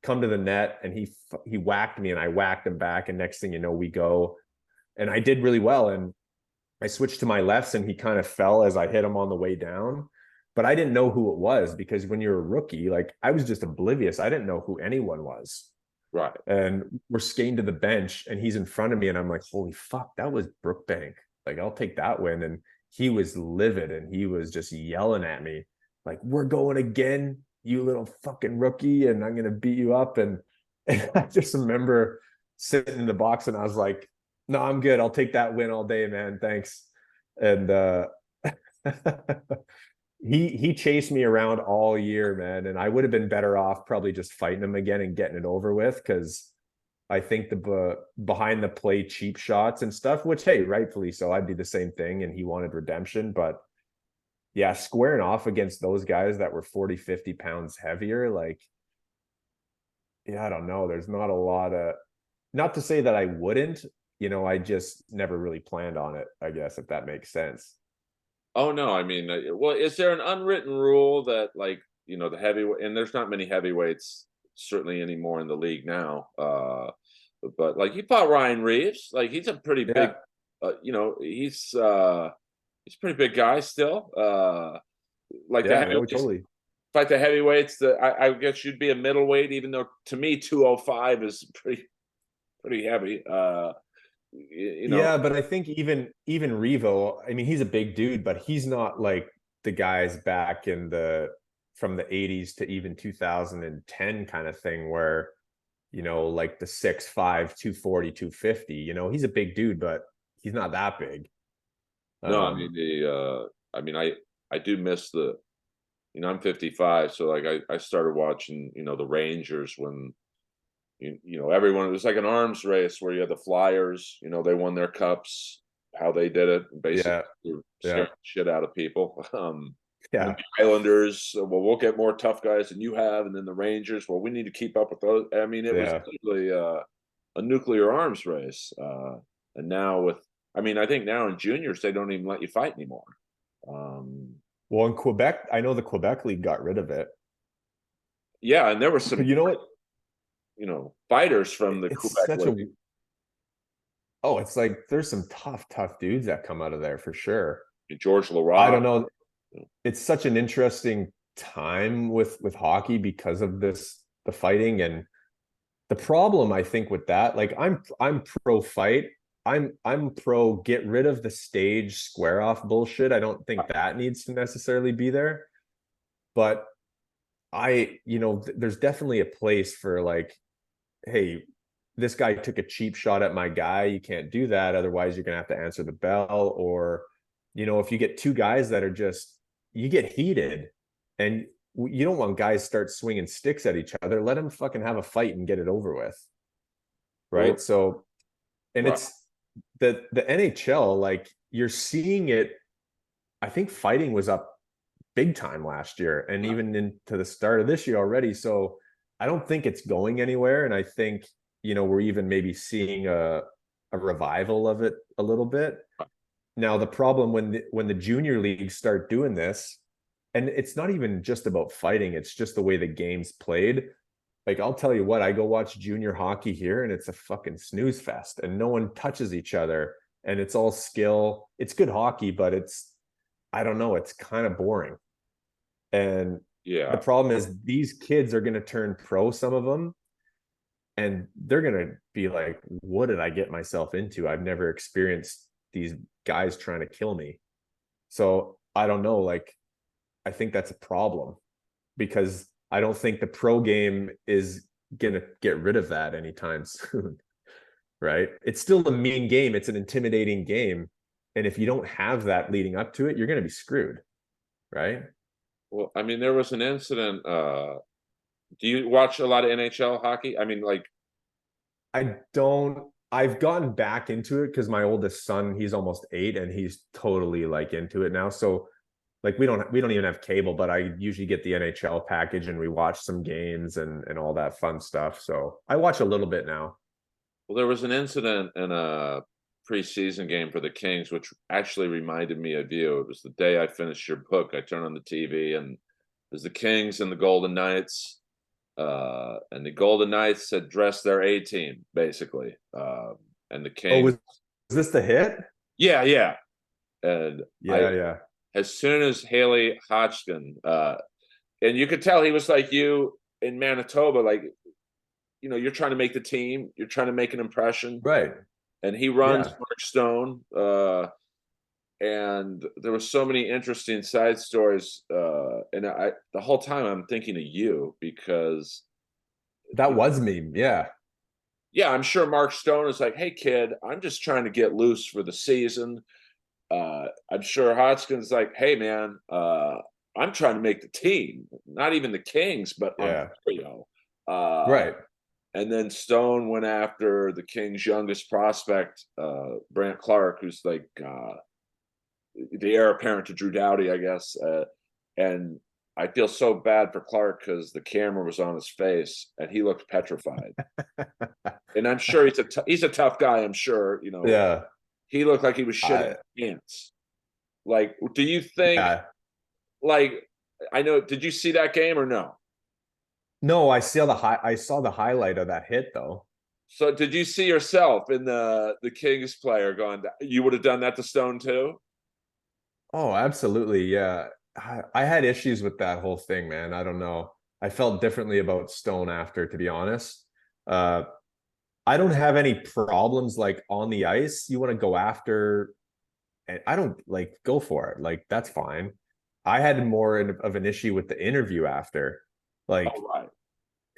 Come to the net, and he whacked me, and I whacked him back. And next thing you know, we go, and I did really well. And I switched to my lefts, and he kind of fell as I hit him on the way down. But I didn't know who it was because when you're a rookie, like I was just oblivious. I didn't know who anyone was. Right. And we're skating to the bench and he's in front of me and I'm like, holy fuck, that was Brookbank. Like, I'll take that win. And he was livid and he was just yelling at me like, "We're going again, you little fucking rookie, and I'm gonna beat you up." And I just remember sitting in the box and I was like, "No, I'm good. I'll take that win all day, man. Thanks." And he chased me around all year, man, and I would have been better off probably just fighting him again and getting it over with, because I think the behind the play cheap shots and stuff, which hey, rightfully so, I'd do the same thing, and he wanted redemption. But yeah, squaring off against those guys that were 40, 50 pounds heavier, like, yeah, I don't know. There's not a lot of, not to say that I wouldn't, I just never really planned on it, I guess, if that makes sense. Oh no, I mean, well, is there an unwritten rule that, like, the heavyweight, and there's not many heavyweights certainly anymore in the league now. But like you fought Ryan Reeves, like he's a pretty big, Yeah, he's a pretty big guy still. Like the yeah, no, heavyweights, totally. fight the heavyweights. I guess you'd be a middleweight, even though to me 205 is pretty heavy. You know, Yeah, but I think even Revo, I mean, he's a big dude, but he's not like the guys back in the from the 80s to even 2010 kind of thing where, like the 6'5", 240, 250. He's a big dude, but he's not that big. no, I mean I mean I do miss I'm 55, so like I started watching the Rangers when everyone, it was like an arms race where you had the Flyers, they won their cups, how they did it, basically Yeah, scaring yeah, the shit out of people. And yeah, the Islanders, well, we'll get more tough guys than you have, and then the Rangers, well, we need to keep up with those. I mean, it was yeah. literally a nuclear arms race. And now I mean, I think now in juniors they don't even let you fight anymore. Well, in Quebec, I know the Quebec League got rid of it. Yeah, and there were some, But you know what? fighters from the It's Quebec such a League. oh, it's like there's some tough dudes that come out of there for sure. George I don't Larock. know. It's such an interesting time with hockey because of the fighting. And the problem I think with that, like I'm pro fight. I'm pro get rid of the stage square off bullshit. I don't think that needs to necessarily be there. But there's definitely a place for like, hey, this guy took a cheap shot at my guy. You can't do that. Otherwise, you're gonna have to answer the bell. Or, if you get two guys that are just, you get heated, and you don't want guys start swinging sticks at each other. Let them fucking have a fight and get it over with, right? Well, So, and right. it's the NHL, like you're seeing it. I think fighting was up big time last year, and even into the start of this year already. So I don't think it's going anywhere. And I think, we're even maybe seeing a revival of it a little bit. Now, the problem when the junior leagues start doing this, and it's not even just about fighting, it's just the way the game's played. Like, I'll tell you what, I go watch junior hockey here and it's a fucking snooze fest and no one touches each other and it's all skill. It's good hockey, but I don't know, it's kind of boring. And the Yeah. problem is these kids are going to turn pro, some of them, and they're going to be like, what did I get myself into? I've never experienced these guys trying to kill me. So I don't know. Like, I think that's a problem because I don't think the pro game is going to get rid of that anytime soon. Right? It's still a mean game. It's an intimidating game. And if you don't have that leading up to it, you're going to be screwed. Right? Well, I mean, there was an incident. Do you watch a lot of NHL hockey? I mean, like, I've gotten back into it because my oldest son, he's almost 8 and he's totally like into it now. So like we don't even have cable, but I usually get the NHL package and we watch some games and all that fun stuff. So I watch a little bit now. well, there was an incident in a preseason game for the Kings, which actually reminded me of you. It was the day I finished your book. I turned on the TV and there's the Kings and the Golden Knights. And the Golden Knights had dressed their A team basically. And the Oh, Kings. was this the hit? Yeah, yeah. And Yeah. as soon as Haley Hodgkin, and you could tell he was like you in Manitoba, like, you're trying to make the team, you're trying to make an impression. Right. And he runs Yeah. Mark Stone. And there were so many interesting side stories. And the whole time I'm thinking of you because That was me. Yeah. yeah, I'm sure Mark Stone is like, hey kid, I'm just trying to get loose for the season. I'm sure Hodgkin's like, hey man, I'm trying to make the team, not even the Kings, but Yeah. Ontario. Right. And then Stone went after the Kings' youngest prospect, Brant Clark, who's like the heir apparent to Drew Doughty, I guess. And I feel so bad for Clark because the camera was on his face and he looked petrified. And I'm sure he's a tough guy. I'm sure, Yeah. he looked like he was shitting his pants. Like, do you think, Yeah. like, I know, did you see that game or no? No, I saw the highlight of that hit though. So did you see yourself in the Kings player going, you would have done that to Stone too? Oh, absolutely. Yeah. I had issues with that whole thing, man. I don't know. I felt differently about Stone after, to be honest. Uh, I don't have any problems like on the ice. You want to go after, and I don't like go for it. Like that's fine. I had more of an issue with the interview after. Like, Oh, right.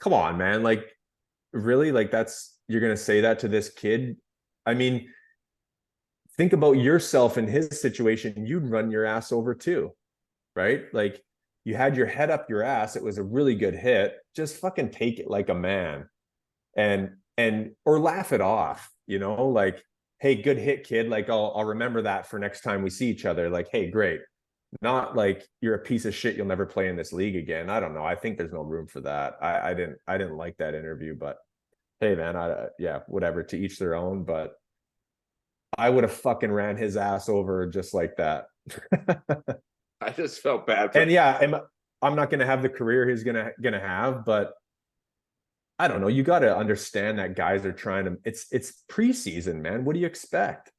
come on, man. Like, really? Like, you're gonna say that to this kid? I mean, think about yourself in his situation. You'd run your ass over too, right? Like, you had your head up your ass. It was a really good hit. Just fucking take it like a man, or laugh it off. Like, hey, good hit, kid. Like, I'll remember that for next time we see each other. Like, hey, great. Not like you're a piece of shit. You'll never play in this league again. I don't know. I think there's no room for that. I didn't like that interview, but hey man, yeah, whatever, to each their own, but I would have fucking ran his ass over just like that. I just felt bad for. And yeah, I'm not gonna have the career he's gonna have, but I don't know. You got to understand that guys are trying to. It's preseason, man. What do you expect?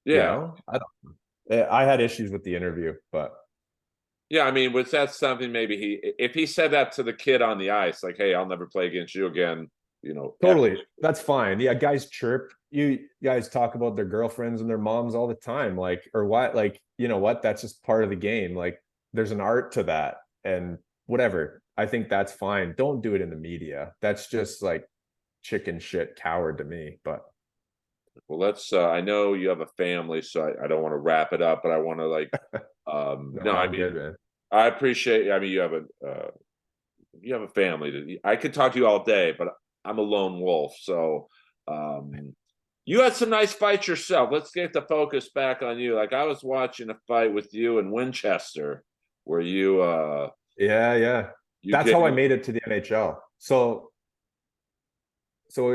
You Yeah. know, I don't. I had issues with the interview, but Yeah, I mean, was that something maybe if he said that to the kid on the ice, like, "Hey, I'll never play against you again," F totally, that's fine. Yeah, guys chirp. You guys talk about their girlfriends and their moms all the time, like, or what? Like, you know what? That's just part of the game. Like, there's an art to that, and whatever. I think that's fine. Don't do it in the media. That's just like chicken shit coward to me. But well, let's. I know you have a family, so I don't want to wrap it up, but I want to like. no, No, I I'm mean, good, man. I appreciate. I mean, you have a family. I could talk to you all day, but I'm a lone wolf. So, you had some nice fights yourself. Let's get the focus back on you. Like I was watching a fight with you in Winchester, where Yeah, yeah. you That's gave how I made it to the NHL. So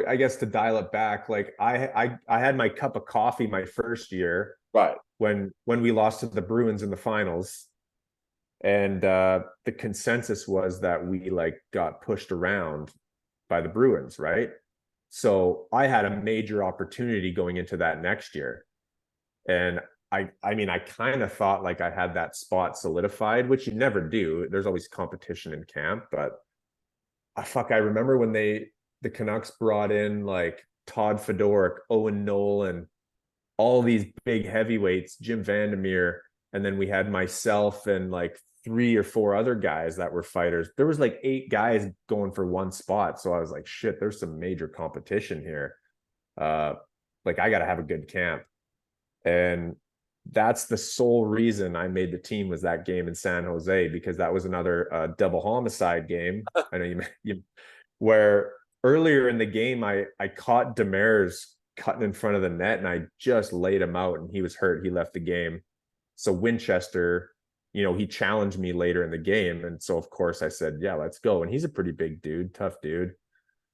I guess to dial it back, like I had my cup of coffee my first year right, when we lost to the Bruins in the finals. And the consensus was that we like got pushed around by the Bruins, right? So I had a major opportunity going into that next year. And I mean, I kind of thought like I had that spot solidified, which you never do. There's always competition in camp, but I remember when the Canucks brought in like Todd Fedoruk, Owen Nolan, all these big heavyweights, Jim Vandermeer, and then we had myself and like 3 or 4 other guys that were fighters. There was like 8 guys going for one spot. So I was like, shit, there's some major competition here. Uh, like I got to have a good camp. And that's the sole reason I made the team was that game in San Jose, because that was another double homicide game. I know where earlier in the game I caught Demers cutting in front of the net and I just laid him out and he was hurt. He left the game. So Winchester, he challenged me later in the game. And so of course I said, yeah, let's go. And he's a pretty big dude, tough dude.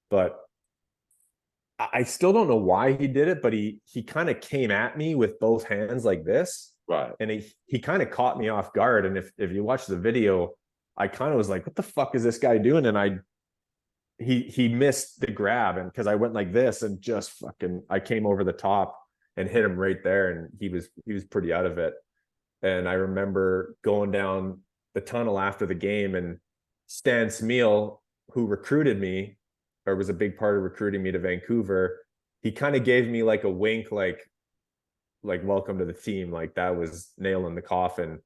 But I still don't know why he did it, but he kind of came at me with both hands like this. right. And he kind of caught me off guard. And if you watch the video, I kind of was like, what the fuck is this guy doing? And he missed the grab, and because I went like this and just fucking I came over the top and hit him right there, and he was pretty out of it. And I remember going down the tunnel after the game, and Stan Smeal, who recruited me or was a big part of recruiting me to Vancouver, he kind of gave me like a wink, like welcome to the team, like that was nail in the coffin.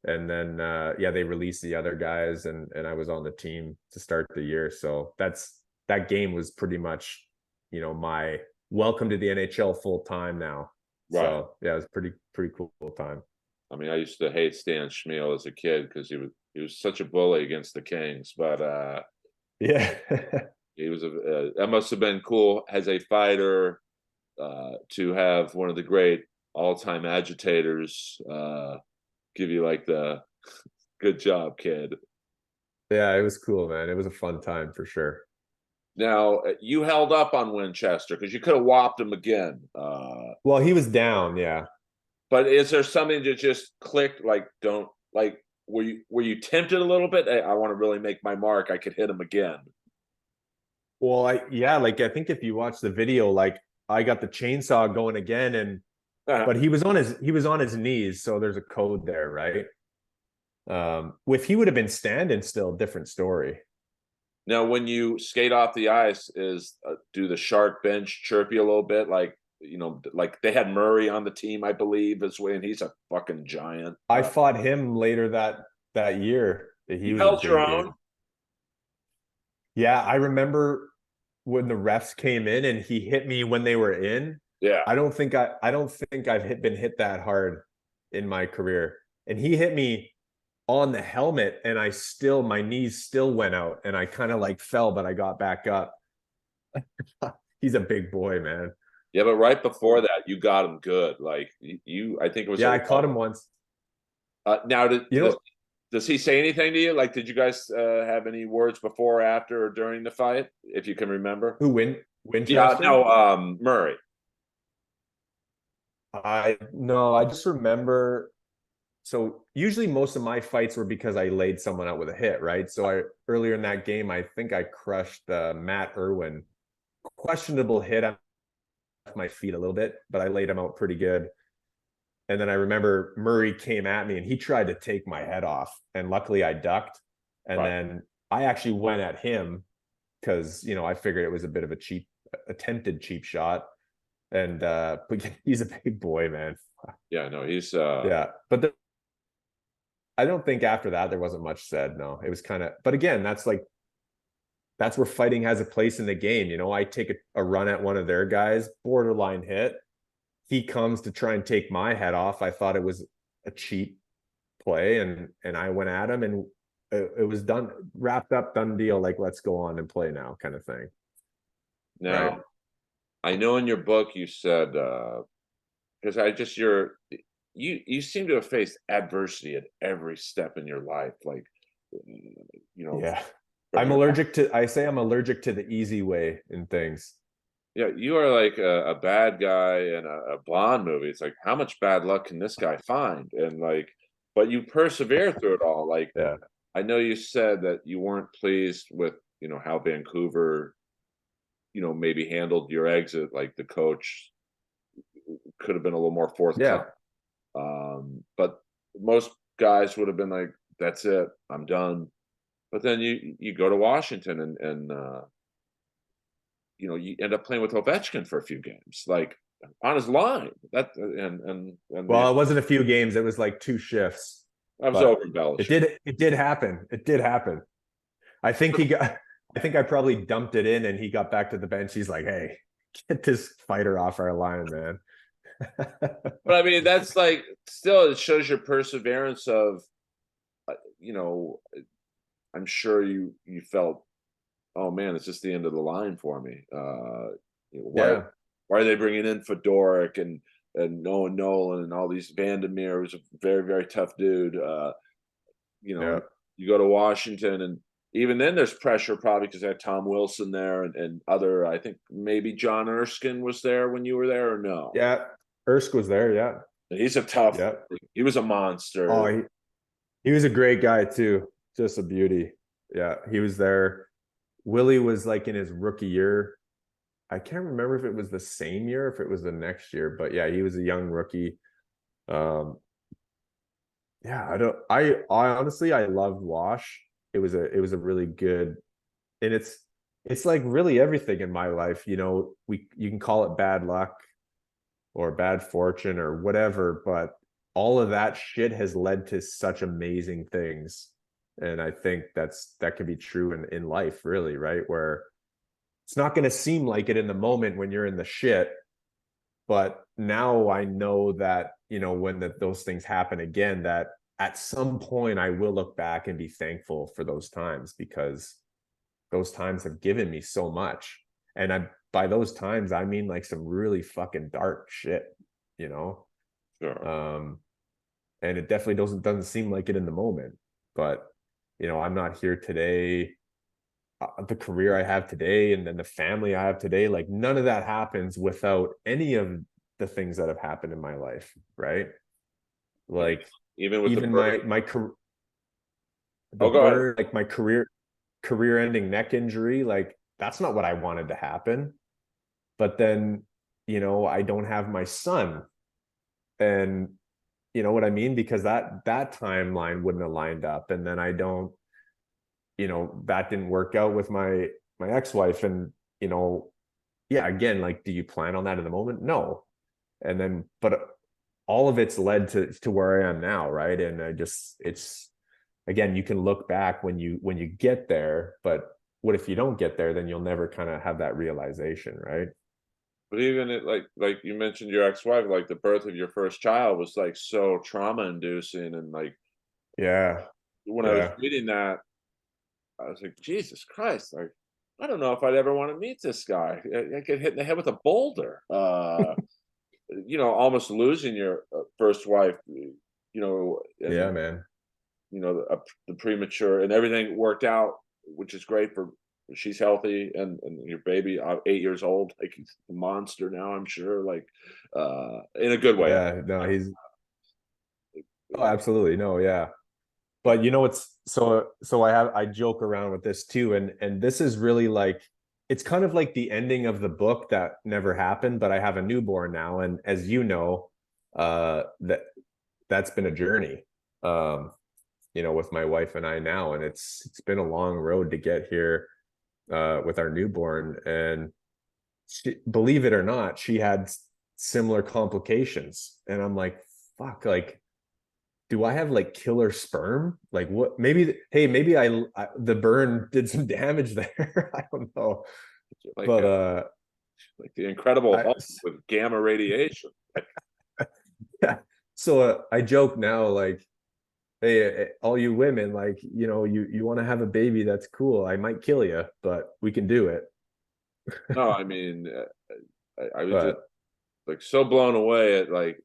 And then yeah, they released the other guys, and I was on the team to start the year. So that game was pretty much my welcome to the NHL full time now. Right. So yeah, it was pretty cool time. I mean, I used to hate Stan Schmiel as a kid because he was such a bully against the Kings, but Yeah. he was that must have been cool as a fighter to have one of the great all-time agitators give you like the good job, kid. Yeah, it was cool, man. It was a fun time for sure. Now you held up on Winchester because you could have whopped him again. Well, he was down, yeah. But is there something that just clicked? Like, don't like. Were you tempted a little bit? Hey, I want to really make my mark. I could hit him again. Well, yeah, like I think if you watch the video, like I got the chainsaw going again, and but he was on his knees, so there's a code there, right? If he would have been standing still, different story. Now, when you skate off the ice, do the shark bench chirp you a little bit? Like they had Murray on the team, I believe, as well, and he's a fucking giant. I fought him later that year. He You was a held your big dude. own. Yeah, I remember when the refs came in and he hit me when they were in. Yeah. I don't think I've been hit that hard in my career. And he hit me on the helmet, and my knees still went out, and I kind of like fell, but I got back up. He's a big boy, man. Yeah, but right before that, you got him good. Like I think it was Yeah, a I caught him once. now You know, Does he say anything to you? Like, did you guys have any words before, after, or during the fight, if you can remember? Who Yeah, Winchester? no, Murray. I no, I just remember. So usually most of my fights were because I laid someone out with a hit, right? So I earlier in that game, I think I crushed Matt Irwin. Questionable hit on my feet a little bit, but I laid him out pretty good. And then I remember Murray came at me and he tried to take my head off. And luckily I ducked. And Right. then I actually went at him because, you know, I figured it was a bit of a attempted cheap shot. And but he's a big boy, man. Yeah, no, he's Yeah. But I don't think after that there wasn't much said. No, it was kind of, but again, that's where fighting has a place in the game. You know, I take a run at one of their guys, borderline hit. He comes to try and take my head off. I thought it was a cheap play, and I went at him, and it was done, wrapped up, done deal. Like, let's go on and play now, kind of thing. now. Right? I know in your book you said because you seem to have faced adversity at every step in your life, like you know, Yeah. from your I say I'm allergic to the easy way in things. yeah, you are like a bad guy in a Blonde movie. It's like, how much bad luck can this guy find? And like, but you persevere through it all. Like, Yeah. I know you said that you weren't pleased with, how Vancouver, maybe handled your exit. Like the coach could have been a little more forthcoming. Yeah. But most guys would have been like, that's it, I'm done. But then you go to Washington and you end up playing with Ovechkin for a few games, like on his line. That and Well, it wasn't a few games, it was like 2 shifts. I was over But embellishing. it did happen. It did happen. I think I think I probably dumped it in and he got back to the bench. He's like, hey, get this fighter off our line, man. But I mean, that's like still it shows your perseverance of you know, I'm sure you felt, oh man, it's just the end of the line for me. Why Yeah. why are they bringing in Fedoruk and Noah Nolan and all these Vandermeer, who's a very, very tough dude. Yeah. And you go to Washington, and even then there's pressure probably because they had Tom Wilson there and other. I think maybe John Erskine was there when you were there, or no? Yeah. Ersk was there. Yeah. And he's a tough. Yeah. He was a Oh, monster. he was a great guy too. Just a beauty. Yeah. He was there. Willie was like in his rookie year. I can't remember if it was the same year, if it was the next year, but yeah, he was a young rookie. Um, yeah, I honestly I loved Wash. It was a really good, and it's like really everything in my life, you can call it bad luck or bad fortune or whatever, but all of that shit has led to such amazing things. And I think that can be true in life, really, right? Where it's not going to seem like it in the moment when you're in the shit, but now I know that, when those things happen again, that at some point I will look back and be thankful for those times, because those times have given me so much. And by those times, I mean like some really fucking dark shit, you know? Sure. And it definitely doesn't seem like it in the moment, but I'm not here today. The career I have today and then the family I have today, like none of that happens without any of the things that have happened in my life, right? Like Even with the even birth. my career, the Oh, go ahead. bird, like my career ending neck injury, like that's not what I wanted to happen. But then, I don't have my son, and you know what I mean? Because that timeline wouldn't have lined up. And then I don't, that didn't work out with my ex-wife. And, yeah, again, like, do you plan on that in the moment? No. And then, but all of it's led to where I am now, right? And it's again, you can look back when you get there, but what if you don't get there? Then you'll never kind of have that realization, right? But even it, like you mentioned your ex-wife, like the birth of your first child was like so trauma inducing, and like Yeah. when I was Yeah. reading that, I was like, Jesus Christ, like I don't know if I'd ever want to meet this guy. I get hit in the head with a boulder. Almost losing your first wife, Yeah, and man. the premature and everything worked out, which is great for she's healthy and your baby 8 years old, like he's a monster now, I'm sure, like in a good way. Yeah, no, he's oh, absolutely. No, yeah. But you know what's so I joke around with this too, and this is really like it's kind of like the ending of the book that never happened, but I have a newborn now, and as you know, that's been a journey. With my wife and I now, and it's been a long road to get here with our newborn. And believe it or not, she had similar complications, and I'm like, fuck, like do I have like killer sperm? Like what? Maybe, hey, maybe the burn did some damage there. I don't know. like But like the Incredible I Hulk with gamma radiation. yeah. So I joke now, like, hey, all you women, like, you want to have a baby, that's cool. I might kill you, but we can do it. No, I mean, I was just But like so blown away at like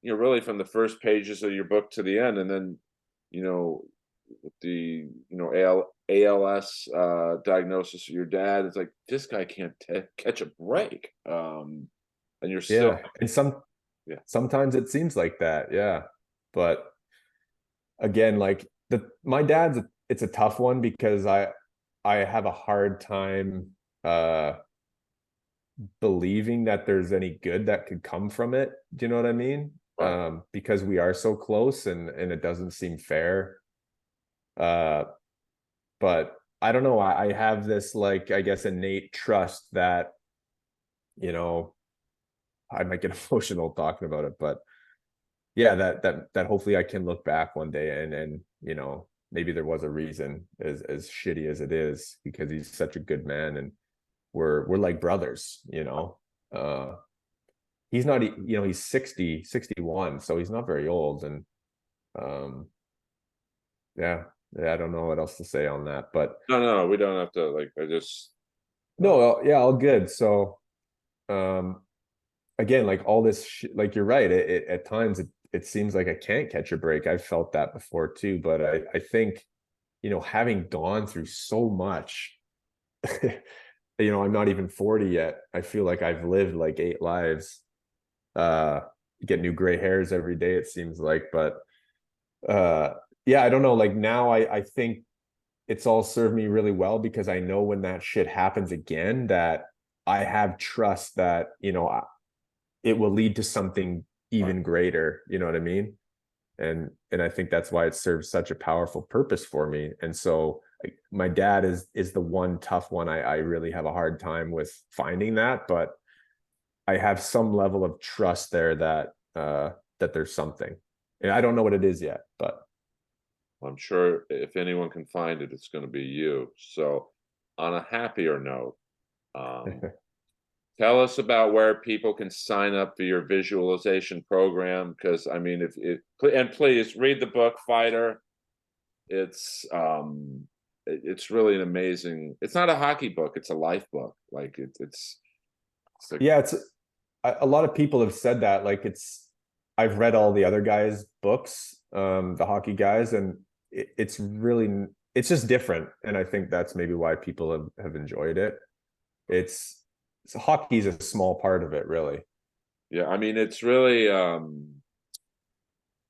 really from the first pages of your book to the end, and then you know with the ALS diagnosis of your dad. It's like this guy can't catch a break, and you're still yeah, and yeah. sometimes it seems like that, yeah. But again, like my dad's it's a tough one because I have a hard time uh believing that there's any good that could come from it. Do you know what I mean? Right. Because we are so close, and it doesn't seem fair. Uh but I don't know, I have this, like, I guess, innate trust that, you know, I might get emotional talking about it, but yeah, that hopefully I can look back one day, and maybe there was a reason, as shitty as it is, because he's such a good man, and we're like brothers. He's not, he's 61, so he's not very old. And um yeah, I don't know what else to say on that, but No, we don't have to. Like, I just no, yeah, all good. So um again, like all this like you're right, at times it seems like I can't catch a break. I've felt that before too, but I think, having gone through so much, I'm not even 40 yet. I feel like I've lived like 8 lives. uh get new gray hairs every day, it seems like. But uh yeah, I don't know, like now I think it's all served me really well, because I know when that shit happens again, that I have trust that it will lead to something right. even greater. You know what I mean? And I think that's why it serves such a powerful purpose for me. And so, like, my dad is the one tough one. I really have a hard time with finding that, but I have some level of trust there that there's something. And I don't know what it is yet, but I'm sure if anyone can find it, it's going to be you. So, on a happier note, um, tell us about where people can sign up for your visualization program. Because I mean, and please read the book Fighter. It's it's really an amazing. It's not a hockey book; it's a life book. Like it's like yeah, it's a lot of people have said that. Like, I've read all the other guys' books, the hockey guys, and it's just different. And I think that's maybe why people have enjoyed it. It's hockey's a small part of it, really. yeah. I mean, it's really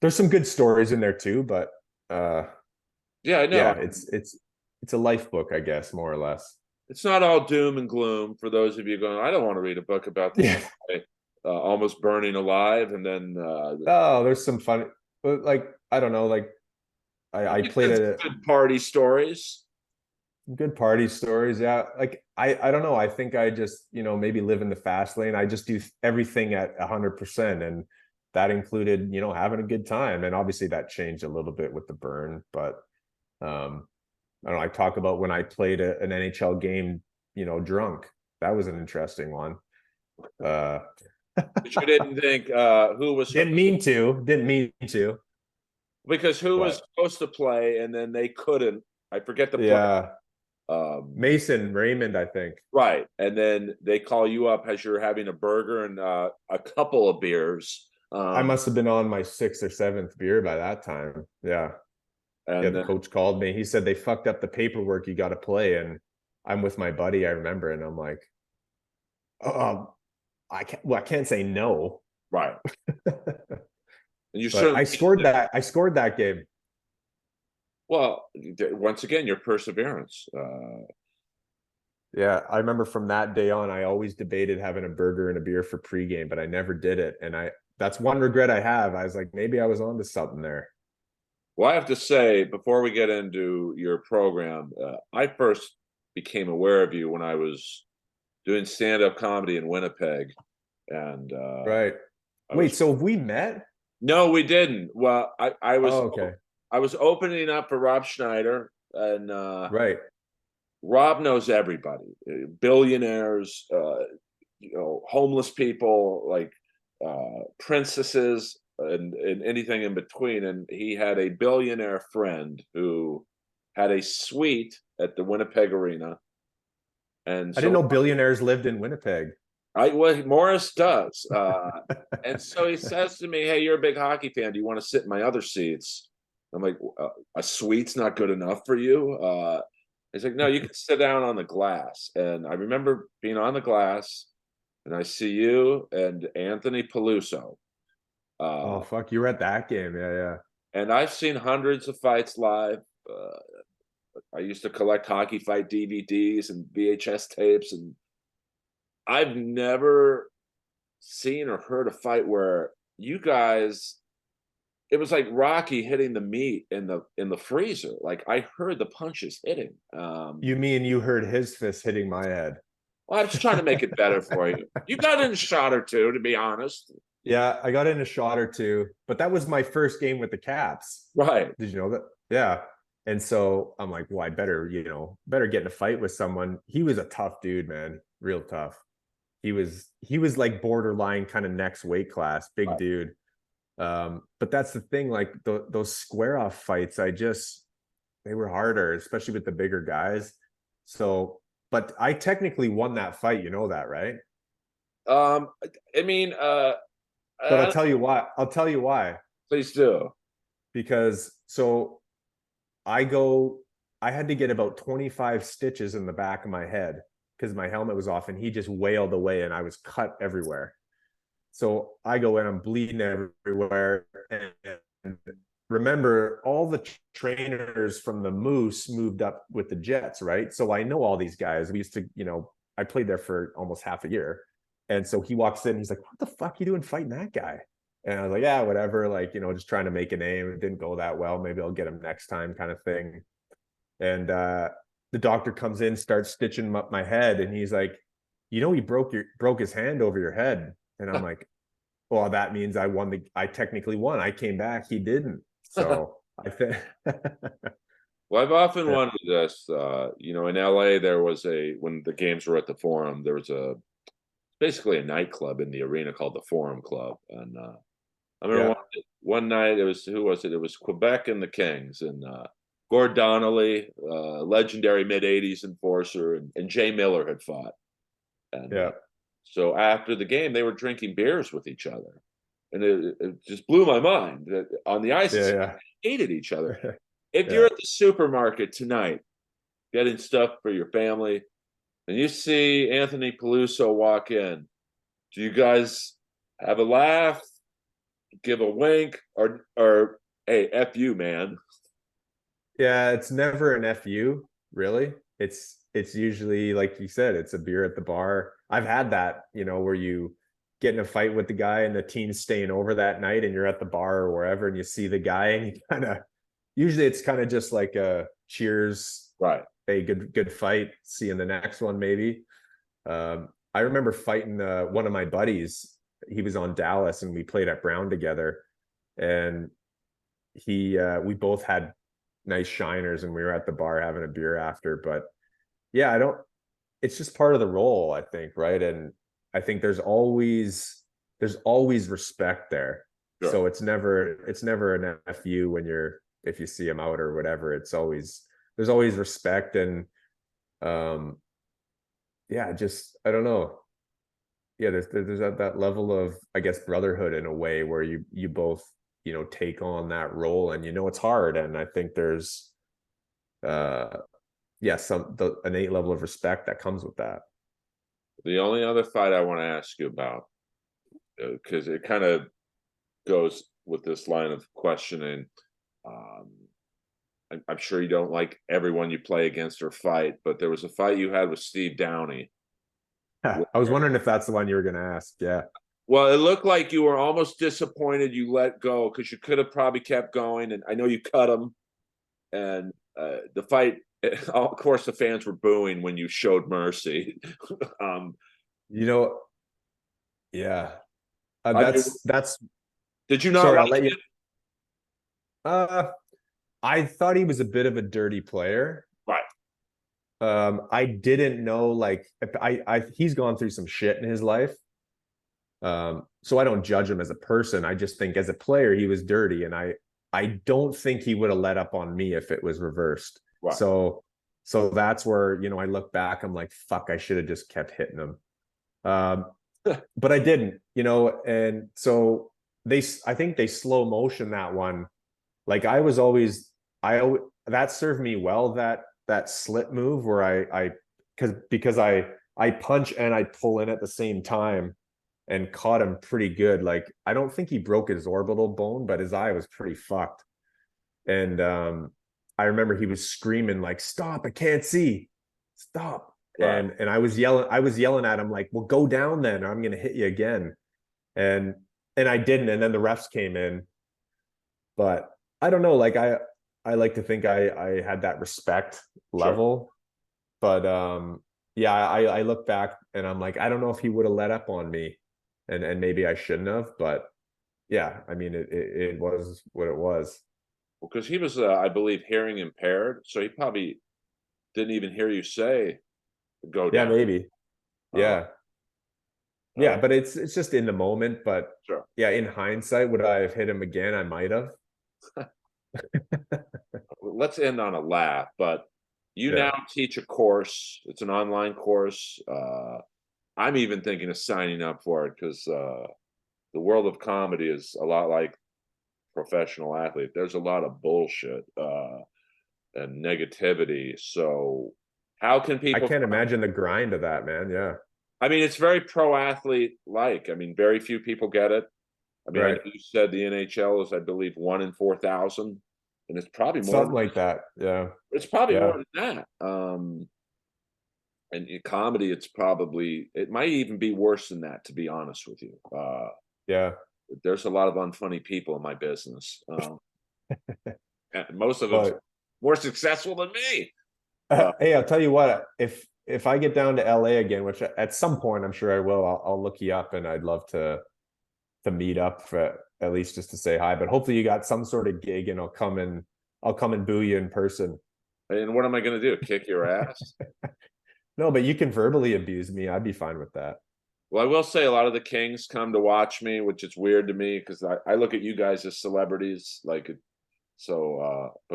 There's some good stories in there too, but uh yeah. I know yeah, it's a life book, I guess, more or less. it's not all doom and gloom for those of you going. I don't want to read a book about this Yeah. guy almost burning alive, and then Oh, there's some fun, but like, I don't know, like I played a good party stories. good party stories. Yeah. Like, I don't know. I think I just, maybe live in the fast lane. I just do everything at 100%. And that included, having a good time. And obviously that changed a little bit with the burn, but I don't know. I talk about when I played an NHL game, drunk. That was an interesting one. Uh, But you didn't think who was didn't mean to, because who was but supposed to play and then they couldn't. I forget the play. yeah, Mason Raymond, I think. Right, and then they call you up as you're having a burger and a couple of beers. I must have been on my 6th or 7th beer by that time. Yeah. Yeah, And the then, coach called me. He said they fucked up the paperwork. You got to play, and I'm with my buddy. I remember, and I'm like, oh, I can't say no. right. And you But certainly, I scored that game. well, once again, your perseverance. Yeah, I remember from that day on, I always debated having a burger and a beer for pregame, but I never did it. And that's one regret I have. I was like, maybe I was onto something there. Well, I have to say, before we get into your program, I first became aware of you when I was doing stand-up comedy in Winnipeg, and Right. I Wait, was so have we met? no, we didn't. Well, Oh, okay. I was opening up for Rob Schneider, and Right. Rob knows everybody, billionaires, homeless people, like princesses, and anything in between. And he had a billionaire friend who had a suite at the Winnipeg Arena, and I didn't so know billionaires lived in Winnipeg. Morris does. And so he says to me, "Hey, you're a big hockey fan. Do you want to sit in my other seats?" I'm like, "A suite's not good enough for you." He's like, "No, you can sit down on the glass." And I remember being on the glass, and I see you and Anthony Peluso. Oh, Uh, fuck, you were at that game. Yeah, yeah. and I've seen hundreds of fights live. I used to collect hockey fight DVDs and VHS tapes, and I've never seen or heard a fight where you guys, it was like Rocky hitting the meat in the freezer. Like, I heard the punches hitting. You mean you heard his fist hitting my head? Well, I'm just trying to make it better for you. You got in a shot or two, to be honest. Yeah, I got in a shot or two, but that was my first game with the Caps. Right. Did you know that? Yeah. And so I'm like, well, I better, better get in a fight with someone. He was a tough dude, man. Real tough. He was like borderline kind of next weight class, big Right. dude. But that's the thing, like those square off fights, they were harder, especially with the bigger guys. So, but I technically won that fight, you know that, right? Um, I mean, But I'll tell you why. I'll tell you why. please do. Because so I go, I had to get about 25 stitches in the back of my head because my helmet was off and he just wailed away and I was cut everywhere. So I go in, I'm bleeding everywhere. And remember, all the trainers from the Moose moved up with the Jets, right? So I know all these guys. We used to, I played there for almost half a year. And so he walks in, he's like, what the fuck you doing fighting that guy? And I was like, yeah, whatever. Like, just trying to make a name. It didn't go that well. Maybe I'll get him next time kind of thing. And the doctor comes in, starts stitching up my head. And he's like, he broke his hand over your head. And I'm like, well, that means I technically won. I came back. He didn't. So I think. Well, I've often wondered this. In LA, there was when the games were at the Forum, there was basically a nightclub in the arena called the Forum Club. And I remember Yeah. one night, who was it? It was Quebec and the Kings, and Gord Donnelly, legendary mid-'80s enforcer, and Jay Miller had fought. And Yeah. so after the game, they were drinking beers with each other. And it just blew my mind that on the ice, Yeah. they hated each other. Yeah. If you're at the supermarket tonight, getting stuff for your family, and you see Anthony Peluso walk in, do you guys have a laugh, give a wink, or hey, F you, man? Yeah, it's never an FU, really. It's usually, like you said, it's a beer at the bar. I've had that, where you get in a fight with the guy and the team's staying over that night and you're at the bar or wherever and you see the guy and you usually it's kind of just like a cheers, Right. hey, good fight. See you in the next one, maybe. I remember fighting one of my buddies. He was on Dallas and we played at Brown together. And we both had nice shiners and we were at the bar having a beer after. But yeah, it's just part of the role, I think, right? And I think there's always respect there. Sure. So it's never an FU if you see him out or whatever. There's always respect. And yeah, just I don't know. Yeah, there's that level of, I guess, brotherhood in a way where you both take on that role, and it's hard. And I think there's the innate level of respect that comes with that. The only other fight I want to ask you about, because it kind of goes with this line of questioning. I'm sure you don't like everyone you play against or fight, but there was a fight you had with Steve Downey. I was wondering if that's the one you were going to ask. Yeah. Well, it looked like you were almost disappointed you let go, because you could have probably kept going. And I know you cut him. And the fight, of course, the fans were booing when you showed mercy. Yeah. That's. Did you not Sorry, like I'll let it? you. I thought he was a bit of a dirty player. Right. I didn't know, like, he's gone through some shit in his life. So I don't judge him as a person. I just think as a player, he was dirty, and I don't think he would have let up on me if it was reversed. Right. So that's where, I look back, I'm like, fuck, I should have just kept hitting him. But I didn't, and so I think they slow motion that one. Like, that served me well, that slip move where because I punch and I pull in at the same time, and caught him pretty good. Like, I don't think he broke his orbital bone, but his eye was pretty fucked. And I remember he was screaming like, "Stop, I can't see. Stop." Right. And I was yelling at him like, "Well, go down then, or I'm gonna hit you again." And I didn't, and then the refs came in. But I don't know, like, I like to think I had that respect level. Sure. But yeah, I look back and I'm like, I don't know if he would have let up on me. And maybe I shouldn't have, but yeah, I mean, it was what it was. Well, because he was, I believe, hearing impaired, so he probably didn't even hear you say go Yeah, down. maybe. Yeah. Yeah, but it's just in the moment. But sure. Yeah, in hindsight, would I have hit him again? I might have. Let's end on a laugh, but you now teach a course. It's an online course. I'm even thinking of signing up for it, because the world of comedy is a lot like professional athlete. There's a lot of bullshit and negativity. So how can I people can't imagine the grind of that, man. Yeah. I mean, it's very pro athlete like. I mean, very few people get it. I mean, I know Right. you said the NHL is, I believe, 1 in 4,000, and it's probably more Something like that. Yeah. It's probably Yeah. more than that. And in comedy, it might even be worse than that, to be honest with you. Yeah. There's a lot of unfunny people in my business. And most of them But more successful than me. hey, I'll tell you what, if I get down to LA again, which at some point I'm sure I will, I'll look you up, and I'd love to meet up for at least just to say hi. But hopefully you got some sort of gig, and I'll come and boo you in person. And what am I going to do? Kick your ass? No, but you can verbally abuse me. I'd be fine with that. Well, I will say a lot of the Kings come to watch me, which is weird to me, because I look at you guys as celebrities. But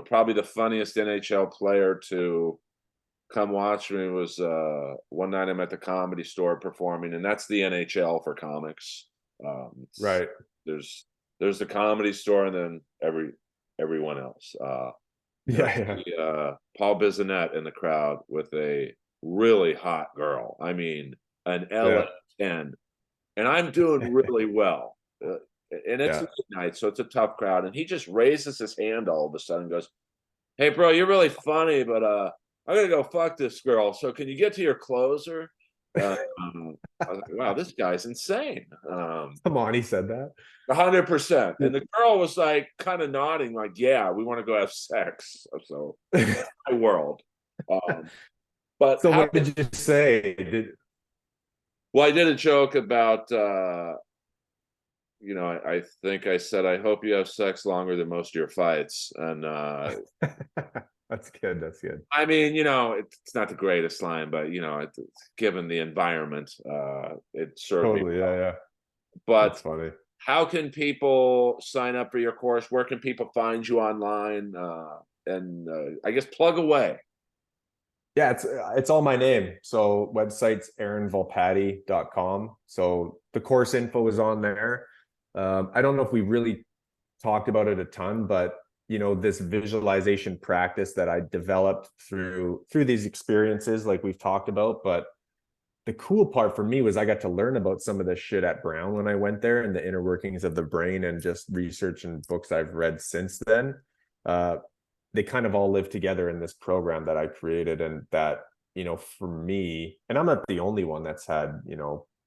probably the funniest NHL player to come watch me was one night I'm at the Comedy Store performing, and that's the NHL for comics. Right. There's the Comedy Store, and then everyone else. Paul Bissonnette in the crowd with a really hot girl. I mean, an LA 10, and I'm doing really well. And it's late night, so it's a tough crowd. And he just raises his hand all of a sudden and goes, "Hey, bro, you're really funny, but I'm gonna go fuck this girl. So can you get to your closer?" I was like, wow, this guy's insane. Come on, he said that. 100%. And the girl was like kind of nodding, like, "Yeah, we want to go have sex." So my world. But so what did you say? Well, I did a joke about I think I said, "I hope you have sex longer than most of your fights." And That's good. That's good. I mean, it's not the greatest line, but it's, given the environment, it served me Totally. well. Yeah. But that's funny. how can people sign up for your course? Where can people find you online? And I guess plug away. Yeah, it's all my name. So website's aaronvolpatti.com. So the course info is on there. I don't know if we really talked about it a ton, but this visualization practice that I developed through these experiences like we've talked about. But the cool part for me was I got to learn about some of this shit at Brown when I went there, and the inner workings of the brain, and just research and books I've read since then. They kind of all live together in this program that I created. And that, for me, and I'm not the only one that's had,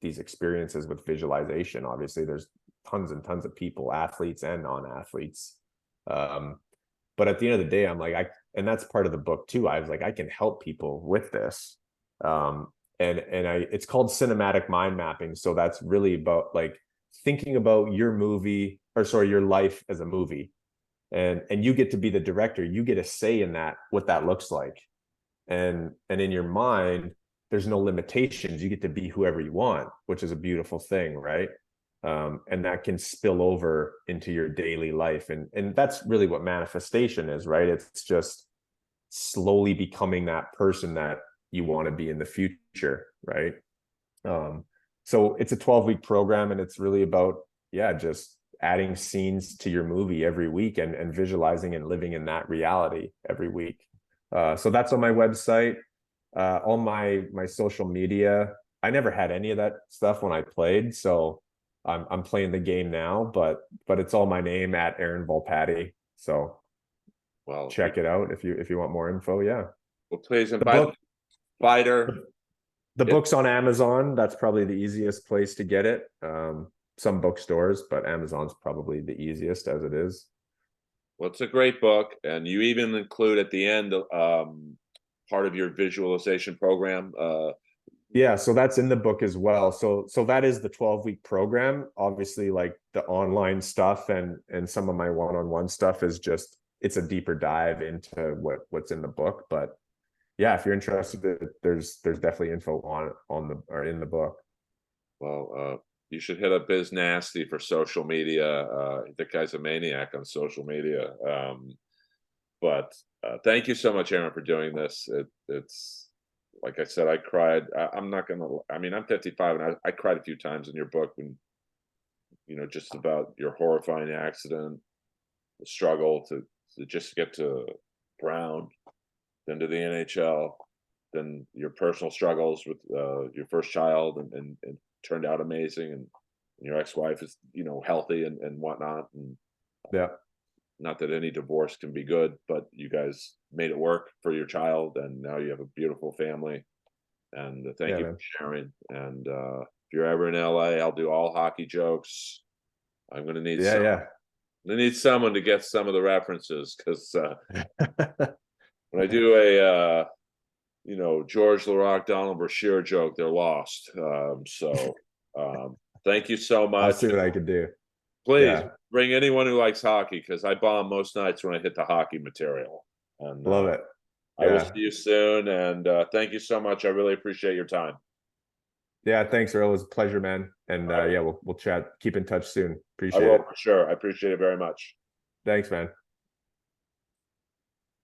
these experiences with visualization. Obviously, there's tons and tons of people, athletes and non-athletes. But at the end of the day, I'm like, and that's part of the book too. I was like, I can help people with this. It's called cinematic mind mapping. So that's really about like thinking about your your life as a movie. And you get to be the director. You get a say in that, what that looks like. And in your mind, there's no limitations. You get to be whoever you want, which is a beautiful thing, right? And that can spill over into your daily life. And that's really what manifestation is, right? It's just slowly becoming that person that you want to be in the future, right? So it's a 12-week program, and it's really about, just adding scenes to your movie every week, and visualizing and living in that reality every week. So that's on my website, all my social media. I never had any of that stuff when I played, so I'm playing the game now, but it's all my name at Aaron Volpatti. So Well, check it out if you want more info. Yeah. Well, please The invite book, Fighter. the book's on Amazon. That's probably the easiest place to get it. Some bookstores, but Amazon's probably the easiest as it is. Well, it's a great book, and you even include at the end part of your visualization program. Yeah, so that's in the book as well. So that is the 12-week program. Obviously, like the online stuff and some of my one-on-one stuff is just, it's a deeper dive into what's in the book. But yeah, if you're interested, there's definitely info in the book. Well, you should hit up Biz Nasty for social media. The guy's a maniac on social media. But thank you so much, Aaron, for doing this. It's like I said, I cried. I'm not gonna. I mean, I'm 55, and I cried a few times in your book when, just about your horrifying accident, the struggle to just get to Brown, then to the NHL, then your personal struggles with your first child, and turned out amazing, and your ex-wife is healthy and whatnot, and Yeah. not that any divorce can be good, but you guys made it work for your child, and now you have a beautiful family. And thank you Man. for sharing. And if you're ever in LA, I'll do all hockey jokes. I'm gonna need someone to get some of the references, because when I do a George Larac, Donald Brashear joke, they're lost. Thank you so much. I'll see what I can do. Please bring anyone who likes hockey, because I bomb most nights when I hit the hockey material. And Love it. I will see you soon. And thank you so much. I really appreciate your time. Yeah, thanks, Earl. It was a pleasure, man. And we'll chat. Keep in touch soon. I Appreciate will, it. for sure. I appreciate it very much. Thanks, man.